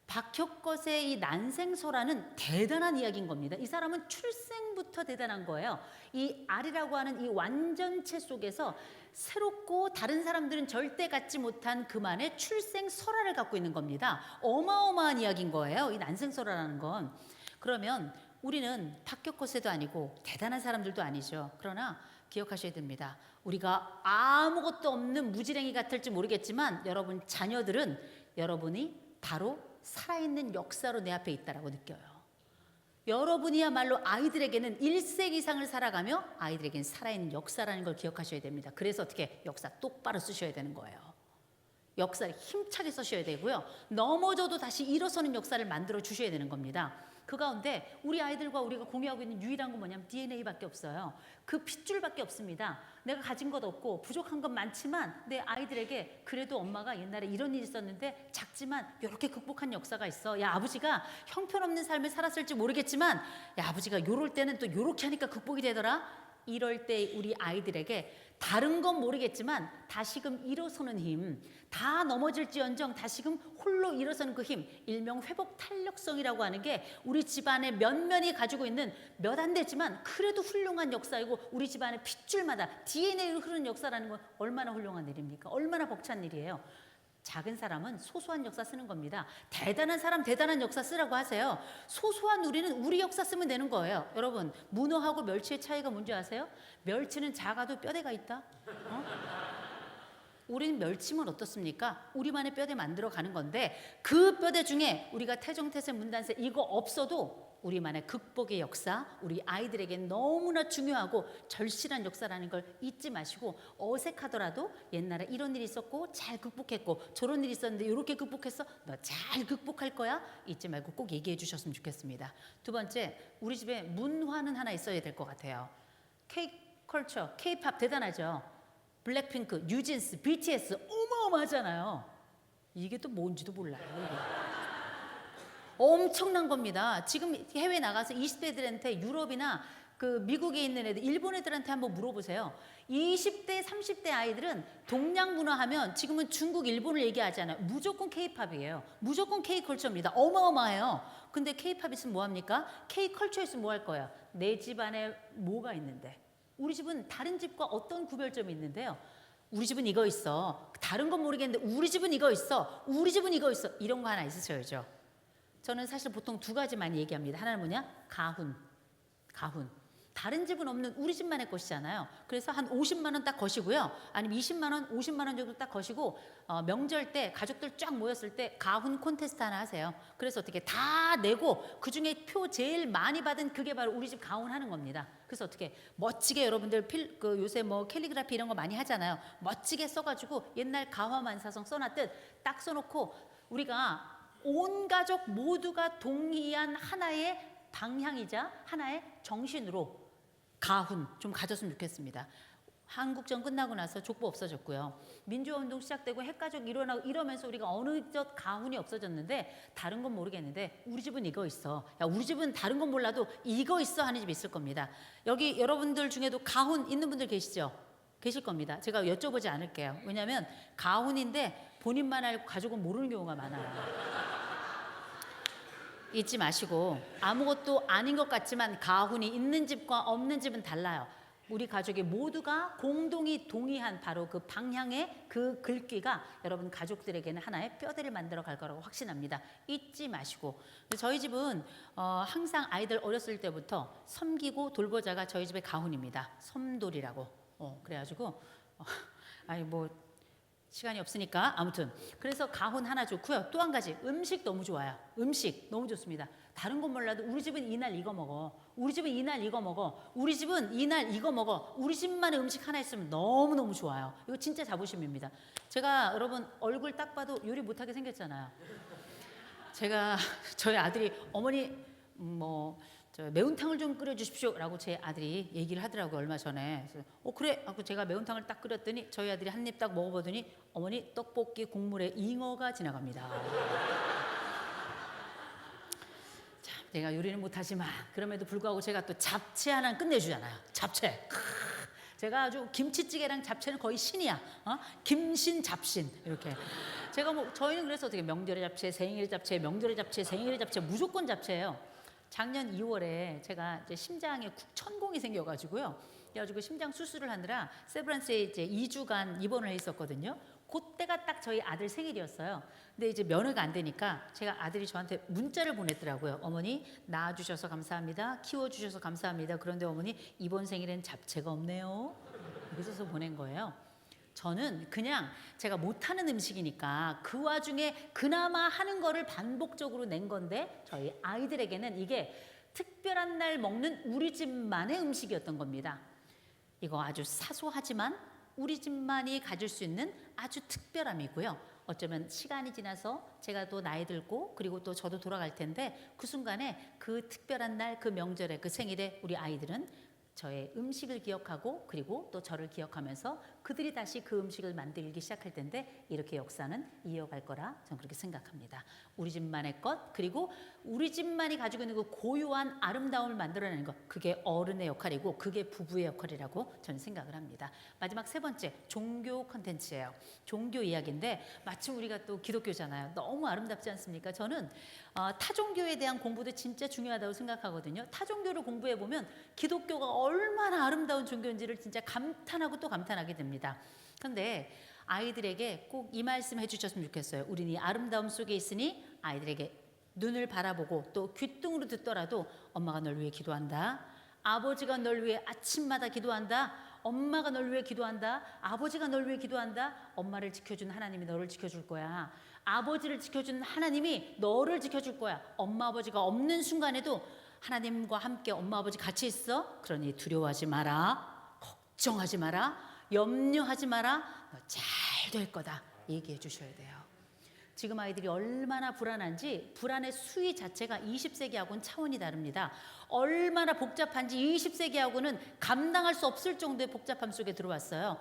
박혁것의 이 난생설화는 대단한 이야기인 겁니다. 이 사람은 출생부터 대단한 거예요. 이 알이라고 하는 이 완전체 속에서 새롭고 다른 사람들은 절대 갖지 못한 그만의 출생설화를 갖고 있는 겁니다. 어마어마한 이야기인 거예요. 이 난생설화라는 건. 그러면 우리는 박혁것에도 아니고 대단한 사람들도 아니죠. 그러나 기억하셔야 됩니다. 우리가 아무것도 없는 무지랭이 같을지 모르겠지만 여러분 자녀들은 여러분이 바로 살아있는 역사로 내 앞에 있다라고 느껴요. 여러분이야말로 아이들에게는 1세 이상을 살아가며 아이들에게는 살아있는 역사라는 걸 기억하셔야 됩니다. 그래서 어떻게 역사 똑바로 쓰셔야 되는 거예요. 역사를 힘차게 쓰셔야 되고요. 넘어져도 다시 일어서는 역사를 만들어 주셔야 되는 겁니다. 그 가운데 우리 아이들과 우리가 공유하고 있는 유일한 건 뭐냐면 DNA밖에 없어요. 그 핏줄밖에 없습니다. 내가 가진 것 없고 부족한 건 많지만 내 아이들에게 그래도 엄마가 옛날에 이런 일이 있었는데 작지만 이렇게 극복한 역사가 있어. 야 아버지가 형편없는 삶을 살았을지 모르겠지만 야 아버지가 요럴 때는 또 요렇게 하니까 극복이 되더라. 이럴 때 우리 아이들에게 다른 건 모르겠지만 다시금 일어서는 힘, 다 넘어질지언정 다시금 홀로 일어서는 그 힘, 일명 회복 탄력성이라고 하는 게 우리 집안의 면면이 가지고 있는 몇 안 되지만 그래도 훌륭한 역사이고 우리 집안의 핏줄마다 DNA로 흐르는 역사라는 건 얼마나 훌륭한 일입니까? 얼마나 벅찬 일이에요. 작은 사람은 소소한 역사 쓰는 겁니다. 대단한 사람 대단한 역사 쓰라고 하세요. 소소한 우리는 우리 역사 쓰면 되는 거예요. 여러분 문어하고 멸치의 차이가 뭔지 아세요? 멸치는 작아도 뼈대가 있다. 우리는 멸치면 어떻습니까? 우리만의 뼈대 만들어 가는 건데 그 뼈대 중에 우리가 태정태세 문단세 이거 없어도 우리만의 극복의 역사, 우리 아이들에게 너무나 중요하고 절실한 역사라는 걸 잊지 마시고 어색하더라도 옛날에 이런 일이 있었고 잘 극복했고 저런 일이 있었는데 이렇게 극복했어? 너 잘 극복할 거야? 잊지 말고 꼭 얘기해 주셨으면 좋겠습니다. 두 번째, 우리 집에 문화는 하나 있어야 될 것 같아요. K-컬처, K-팝 대단하죠. 블랙핑크, 뉴진스, BTS 어마어마하잖아요. 이게 또 뭔지도 몰라요. 이게. 엄청난 겁니다. 지금 해외 나가서 20대들한테 유럽이나 그 미국에 있는 애들, 일본 애들한테 한번 물어보세요. 20대, 30대 아이들은 동양 문화 하면 지금은 중국, 일본을 얘기하지 않아요. 무조건 K-팝이에요. 무조건 K-컬처입니다. 어마어마해요. 근데 K-팝 있으면 뭐합니까? K-컬처 있으면 뭐 할 거예요? 내 집안에 뭐가 있는데? 우리 집은 다른 집과 어떤 구별점이 있는데요. 우리 집은 이거 있어. 다른 건 모르겠는데 우리 집은 이거 있어. 우리 집은 이거 있어. 이런 거 하나 있으셔야죠. 저는 사실 보통 두 가지만 얘기합니다. 하나는 뭐냐? 가훈. 다른 집은 없는 우리 집만의 것이잖아요. 그래서 한 50만 원 딱 거시고요. 아니면 20만 원, 50만 원 정도 딱 거시고 명절 때 가족들 쫙 모였을 때 가훈 콘테스트 하나 하세요. 그래서 어떻게 다 내고 그중에 표 제일 많이 받은 그게 바로 우리 집 가훈 하는 겁니다. 그래서 어떻게 멋지게 여러분들 그 요새 뭐 캘리그라피 이런 거 많이 하잖아요. 멋지게 써가지고 옛날 가화만사성 써놨듯 딱 써놓고 우리가 온 가족 모두가 동의한 하나의 방향이자 하나의 정신으로 가훈 좀 가졌으면 좋겠습니다. 한국전 끝나고 나서 족보 없어졌고요. 민주화운동 시작되고 핵가족 일어나고 이러면서 우리가 어느덧 가훈이 없어졌는데 다른 건 모르겠는데 우리 집은 이거 있어. 야 우리 집은 다른 건 몰라도 이거 있어 하는 집 있을 겁니다. 여기 여러분들 중에도 가훈 있는 분들 계시죠? 계실 겁니다. 제가 여쭤보지 않을게요. 왜냐하면 가훈인데 본인만 알고 가족은 모르는 경우가 많아요. 잊지 마시고 아무것도 아닌 것 같지만 가훈이 있는 집과 없는 집은 달라요. 우리 가족이 모두가 공동이 동의한 바로 그 방향의 그 글귀가 여러분 가족들에게는 하나의 뼈대를 만들어 갈 거라고 확신합니다. 잊지 마시고 저희 집은 항상 아이들 어렸을 때부터 섬기고 돌보자가 저희 집의 가훈입니다. 섬돌이라고 그래가지고 아니 뭐 시간이 없으니까 아무튼 그래서 가훈 하나 좋고요. 또 한 가지 음식 너무 좋아요. 음식 너무 좋습니다. 다른 건 몰라도 우리 집은 이날 이거 먹어. 우리 집은 이날 이거 먹어. 우리 집은 이날 이거 먹어. 우리 집만의 음식 하나 있으면 너무너무 좋아요. 이거 진짜 자부심입니다. 제가 여러분 얼굴 딱 봐도 요리 못하게 생겼잖아요. 제가 저희 아들이 어머니 뭐 저 매운탕을 좀 끓여주십시오라고 제 아들이 얘기를 하더라고요 얼마 전에. 그래서 그래 하고 제가 매운탕을 딱 끓였더니 저희 아들이 한 입 딱 먹어보더니 어머니 떡볶이 국물에 잉어가 지나갑니다. 참 내가 요리는 못하지만 그럼에도 불구하고 제가 또 잡채 하나 끝내주잖아요. 잡채. 제가 아주 김치찌개랑 잡채는 거의 신이야. 김신 잡신 이렇게. 제가 뭐 저희는 그래서 어떻게 명절에 잡채, 생일에 잡채, 명절에 잡채, 생일에 잡채 무조건 잡채예요. 작년 2월에 제가 이제 심장에 천공이 생겨가지고요. 그래가지고 심장 수술을 하느라 세브란스에 이제 2주간 입원을 했었거든요. 그때가 딱 저희 아들 생일이었어요. 근데 이제 면회가 안 되니까 제가 아들이 저한테 문자를 보냈더라고요. 어머니 낳아주셔서 감사합니다. 키워주셔서 감사합니다. 그런데 어머니 이번 생일엔 잡채가 없네요. 이렇게 써서 보낸 거예요. 저는 그냥 제가 못하는 음식이니까 그 와중에 그나마 하는 거를 반복적으로 낸 건데 저희 아이들에게는 이게 특별한 날 먹는 우리 집만의 음식이었던 겁니다. 이거 아주 사소하지만 우리 집만이 가질 수 있는 아주 특별함이고요. 어쩌면 시간이 지나서 제가 또 나이 들고 그리고 또 저도 돌아갈 텐데 그 순간에 그 특별한 날, 그 명절에, 그 생일에 우리 아이들은 저의 음식을 기억하고 그리고 또 저를 기억하면서 그들이 다시 그 음식을 만들기 시작할 텐데 이렇게 역사는 이어갈 거라 저는 그렇게 생각합니다. 우리 집만의 것 그리고 우리 집만이 가지고 있는 그 고유한 아름다움을 만들어내는 것 그게 어른의 역할이고 그게 부부의 역할이라고 저는 생각을 합니다. 마지막 세 번째 종교 컨텐츠예요. 종교 이야기인데 마침 우리가 또 기독교잖아요. 너무 아름답지 않습니까? 저는 타종교에 대한 공부도 진짜 중요하다고 생각하거든요. 타종교를 공부해 보면 기독교가 얼마나 아름다운 종교인지를 진짜 감탄하고 또 감탄하게 됩니다. 그런데 아이들에게 꼭 이 말씀 해주셨으면 좋겠어요. 우리는 이 아름다움 속에 있으니 아이들에게 눈을 바라보고 또 귀뚱으로 듣더라도 엄마가 널 위해 기도한다. 아버지가 널 위해 아침마다 기도한다. 엄마가 널 위해 기도한다. 아버지가 널 위해 기도한다. 엄마를 지켜준 하나님이 너를 지켜줄 거야. 아버지를 지켜준 하나님이 너를 지켜줄 거야. 엄마 아버지가 없는 순간에도 하나님과 함께 엄마 아버지 같이 있어. 그러니 두려워하지 마라. 걱정하지 마라. 염려하지 마라. 너 잘 될 거다. 얘기해 주셔야 돼요. 지금 아이들이 얼마나 불안한지 불안의 수위 자체가 20세기하고는 차원이 다릅니다. 얼마나 복잡한지 20세기하고는 감당할 수 없을 정도의 복잡함 속에 들어왔어요.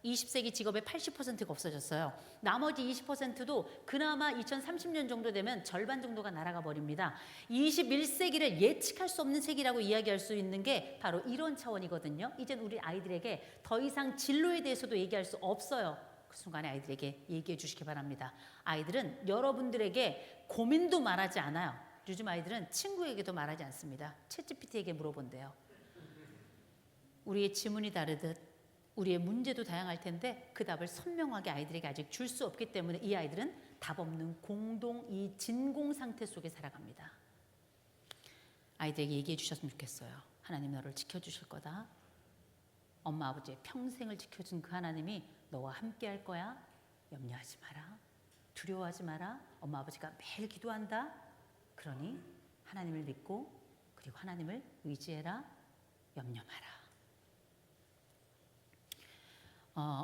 20세기 직업의 80%가 없어졌어요. 나머지 20%도 그나마 2030년 정도 되면 절반 정도가 날아가 버립니다. 21세기를 예측할 수 없는 세기라고 이야기할 수 있는 게 바로 이런 차원이거든요. 이젠 우리 아이들에게 더 이상 진로에 대해서도 얘기할 수 없어요. 그 순간에 아이들에게 얘기해 주시기 바랍니다. 아이들은 여러분들에게 고민도 말하지 않아요. 요즘 아이들은 친구에게도 말하지 않습니다. 챗GPT에게 물어본대요. 우리의 지문이 다르듯 우리의 문제도 다양할 텐데 그 답을 선명하게 아이들에게 아직 줄 수 없기 때문에 이 아이들은 답 없는 공동 이 진공 상태 속에 살아갑니다. 아이들에게 얘기해 주셨으면 좋겠어요. 하나님 너를 지켜주실 거다. 엄마 아버지의 평생을 지켜준 그 하나님이 너와 함께 할 거야. 염려하지 마라. 두려워하지 마라. 엄마 아버지가 매일 기도한다. 그러니 하나님을 믿고 그리고 하나님을 의지해라. 염려 마라.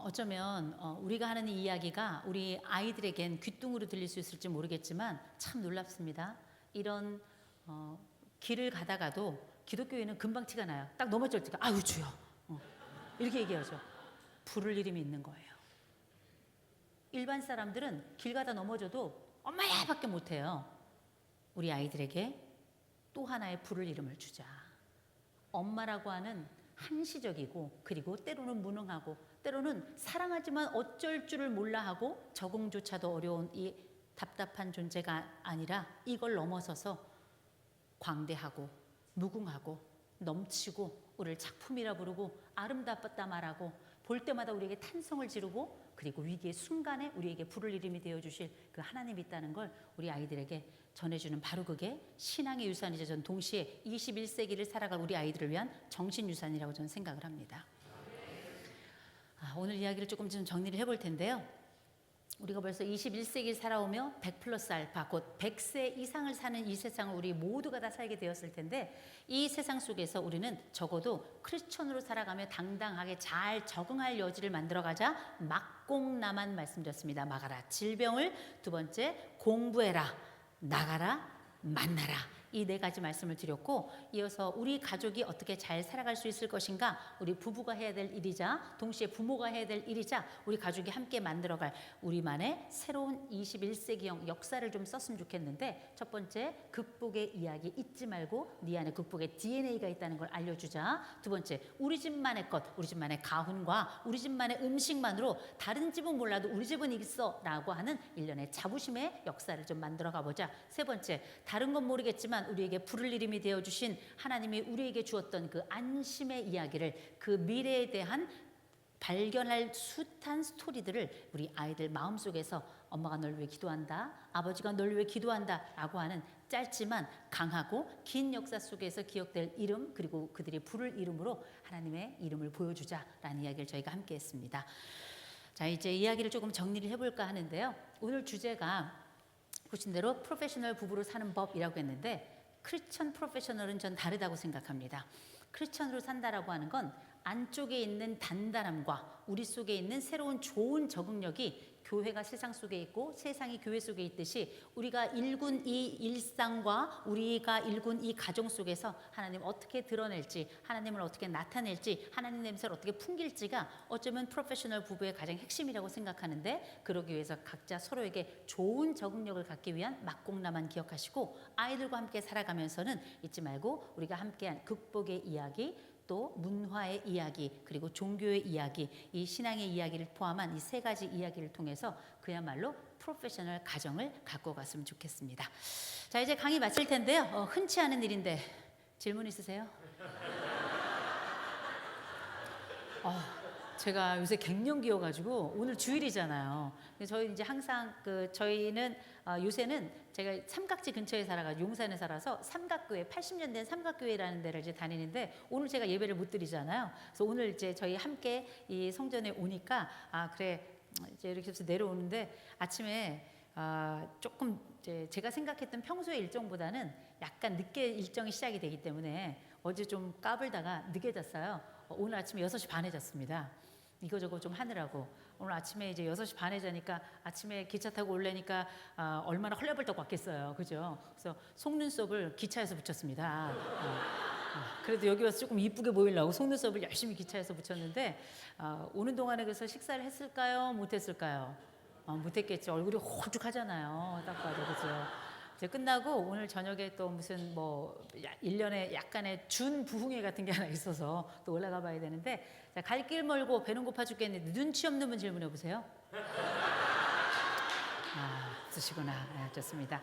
어쩌면 우리가 하는 이 이야기가 우리 아이들에겐 귀뚱으로 들릴 수 있을지 모르겠지만 참 놀랍습니다. 이런 길을 가다가도 기독교인은 금방 티가 나요. 딱 넘어질 때가 아유 주여 이렇게 얘기하죠. 부를 이름이 있는 거예요. 일반 사람들은 길 가다 넘어져도 엄마야 밖에 못해요. 우리 아이들에게 또 하나의 부를 이름을 주자. 엄마라고 하는 한시적이고 그리고 때로는 무능하고 때로는 사랑하지만 어쩔 줄을 몰라 하고 적응조차도 어려운 이 답답한 존재가 아니라 이걸 넘어서서 광대하고 무궁하고 넘치고 우리를 작품이라 부르고 아름답다 말하고 볼 때마다 우리에게 탄성을 지르고 그리고 위기의 순간에 우리에게 부를 이름이 되어주실 그 하나님이 있다는 걸 우리 아이들에게 전해주는 바로 그게 신앙의 유산이자 전 동시에 21세기를 살아갈 우리 아이들을 위한 정신유산이라고 저는 생각을 합니다. 오늘 이야기를 조금 좀 정리를 해볼 텐데요. 우리가 벌써 21세기를 살아오며 100 플러스 알파 곧 100세 이상을 사는 이 세상을 우리 모두가 다 살게 되었을 텐데 이 세상 속에서 우리는 적어도 크리스천으로 살아가며 당당하게 잘 적응할 여지를 만들어가자 막공나만 말씀드렸습니다. 막아라 질병을, 두 번째 공부해라, 나가라, 만나라. 이 네 가지 말씀을 드렸고, 이어서 우리 가족이 어떻게 잘 살아갈 수 있을 것인가, 우리 부부가 해야 될 일이자 동시에 부모가 해야 될 일이자 우리 가족이 함께 만들어갈 우리만의 새로운 21세기형 역사를 좀 썼으면 좋겠는데, 첫 번째, 극복의 이야기 잊지 말고 네 안에 극복의 DNA가 있다는 걸 알려주자. 두 번째, 우리 집만의 것, 우리 집만의 가훈과 우리 집만의 음식만으로 다른 집은 몰라도 우리 집은 있어 라고 하는 일련의 자부심의 역사를 좀 만들어 가보자. 세 번째, 다른 건 모르겠지만 우리에게 부를 이름이 되어주신 하나님이 우리에게 주었던 그 안심의 이야기를, 그 미래에 대한 발견할 숱한 스토리들을 우리 아이들 마음속에서 엄마가 널 위해 기도한다, 아버지가 널 위해 기도한다 라고 하는 짧지만 강하고 긴 역사 속에서 기억될 이름, 그리고 그들이 부를 이름으로 하나님의 이름을 보여주자라는 이야기를 저희가 함께 했습니다. 자, 이제 이야기를 조금 정리를 해볼까 하는데요. 오늘 주제가 보신 대로 프로페셔널 부부로 사는 법이라고 했는데, 크리스천 프로페셔널은 전 다르다고 생각합니다. 크리스천으로 산다라고 하는 건 안쪽에 있는 단단함과 우리 속에 있는 새로운 좋은 적응력이 교회가 세상 속에 있고 세상이 교회 속에 있듯이 우리가 일군 이 일상과 우리가 일군 이 가정 속에서 하나님 어떻게 드러낼지, 하나님을 어떻게 나타낼지, 하나님 냄새를 어떻게 풍길지가 어쩌면 프로페셔널 부부의 가장 핵심이라고 생각하는데, 그러기 위해서 각자 서로에게 좋은 적응력을 갖기 위한 막공라만 기억하시고, 아이들과 함께 살아가면서는 잊지 말고 우리가 함께한 극복의 이야기, 또 문화의 이야기, 그리고 종교의 이야기, 이 신앙의 이야기를 포함한 이 세 가지 이야기를 통해서 그야말로 프로페셔널 가정을 갖고 갔으면 좋겠습니다. 자, 이제 강의 마칠 텐데요. 흔치 않은 일인데 질문 있으세요? 제가 요새 갱년기여가지고 오늘 주일이잖아요. 저희 이제 항상 저희는 요새는 제가 삼각지 근처에 살아가지고 용산에 살아서 삼각교회, 80년 된 삼각교회라는 데를 이제 다니는데, 오늘 제가 예배를 못 드리잖아요. 그래서 오늘 이제 저희 함께 이 성전에 오니까 그래 이제 이렇게 해서 내려오는데, 아침에 조금 이제 제가 생각했던 평소의 일정보다는 약간 늦게 일정이 시작이 되기 때문에 어제 좀 까불다가 늦게 잤어요. 오늘 아침에 6시 반에 잤습니다. 이거저거 좀 하느라고. 오늘 아침에 이제 6시 반에 자니까 아침에 기차 타고 올래니까 얼마나 헐레벌떡 왔겠어요. 그죠? 그래서 속눈썹을 기차에서 붙였습니다. 그래도 여기 와서 조금 이쁘게 보이려고 속눈썹을 열심히 기차에서 붙였는데, 오는 동안에 그래서 식사를 했을까요? 못했을까요? 못했겠죠. 얼굴이 홀쭉하잖아요. 딱 봐도. 그죠? 이제 끝나고 오늘 저녁에 또 무슨 뭐 일련의 약간의 준부흥회 같은 게 하나 있어서 또 올라가 봐야 되는데, 갈 길 멀고 배는 고파 죽겠는데 눈치 없는 분 질문해 보세요. 없으시구나. 네, 좋습니다.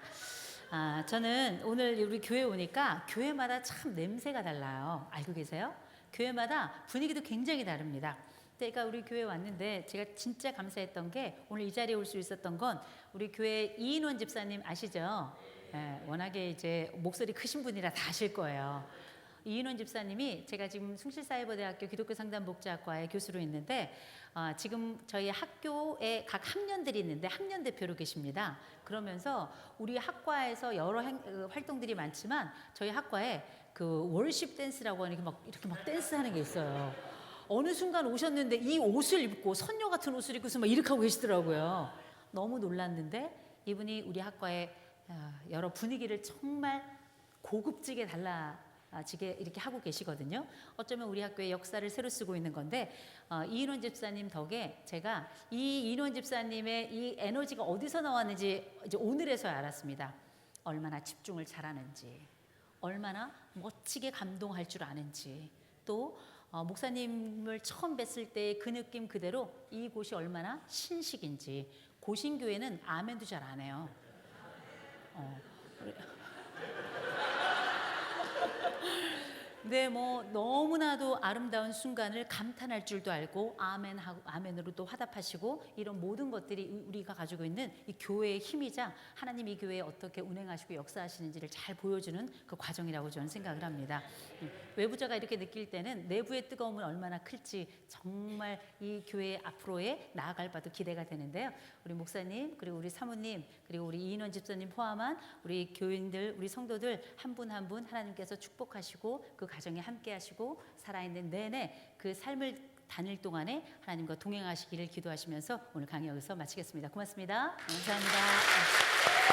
저는 오늘 우리 교회 오니까 교회마다 참 냄새가 달라요. 알고 계세요? 교회마다 분위기도 굉장히 다릅니다. 그러니까 우리 교회 왔는데 제가 진짜 감사했던 게, 오늘 이 자리에 올 수 있었던 건 우리 교회 이인원 집사님 아시죠? 네, 워낙에 이제 목소리 크신 분이라 다 아실 거예요. 이인원 집사님이, 제가 지금 숭실사이버대학교 기독교상담복지학과에 교수로 있는데, 지금 저희 학교에 각 학년들이 있는데 학년 대표로 계십니다. 그러면서 우리 학과에서 여러 활동들이 많지만 저희 학과에 그 월십 댄스라고 하는 이렇게 막 댄스하는 게 있어요. 어느 순간 오셨는데 이 옷을 입고, 선녀 같은 옷을 입고서 막 이렇게 하고 계시더라고요. 너무 놀랐는데 이분이 우리 학과의 여러 분위기를 정말 고급지게 달라지게 이렇게 하고 계시거든요. 어쩌면 우리 학교의 역사를 새로 쓰고 있는 건데, 이인원 집사님 덕에 제가 이 이인원 집사님의 이 에너지가 어디서 나왔는지 이제 오늘에서야 알았습니다. 얼마나 집중을 잘하는지, 얼마나 멋지게 감동할 줄 아는지, 또 목사님을 처음 뵀을 때 그 느낌 그대로 이곳이 얼마나 신식인지. 고신교회는 아멘도 잘 안 해요. 네, 뭐 너무나도 아름다운 순간을 감탄할 줄도 알고 아멘으로 또 화답하시고, 이런 모든 것들이 우리가 가지고 있는 이 교회의 힘이자 하나님 이 교회에 어떻게 운행하시고 역사하시는지를 잘 보여주는 그 과정이라고 저는 생각을 합니다. 외부자가 이렇게 느낄 때는 내부의 뜨거움은 얼마나 클지 정말 이 교회 앞으로의 나아갈 바도 기대가 되는데요. 우리 목사님, 그리고 우리 사모님, 그리고 우리 이인원 집사님 포함한 우리 교인들, 우리 성도들 한 분 한 분 하나님께서 축복하시고 그 가정에 함께 하시고 살아있는 내내 그 삶을 다닐 동안에 하나님과 동행하시기를 기도하시면서 오늘 강의 여기서 마치겠습니다. 고맙습니다. 감사합니다.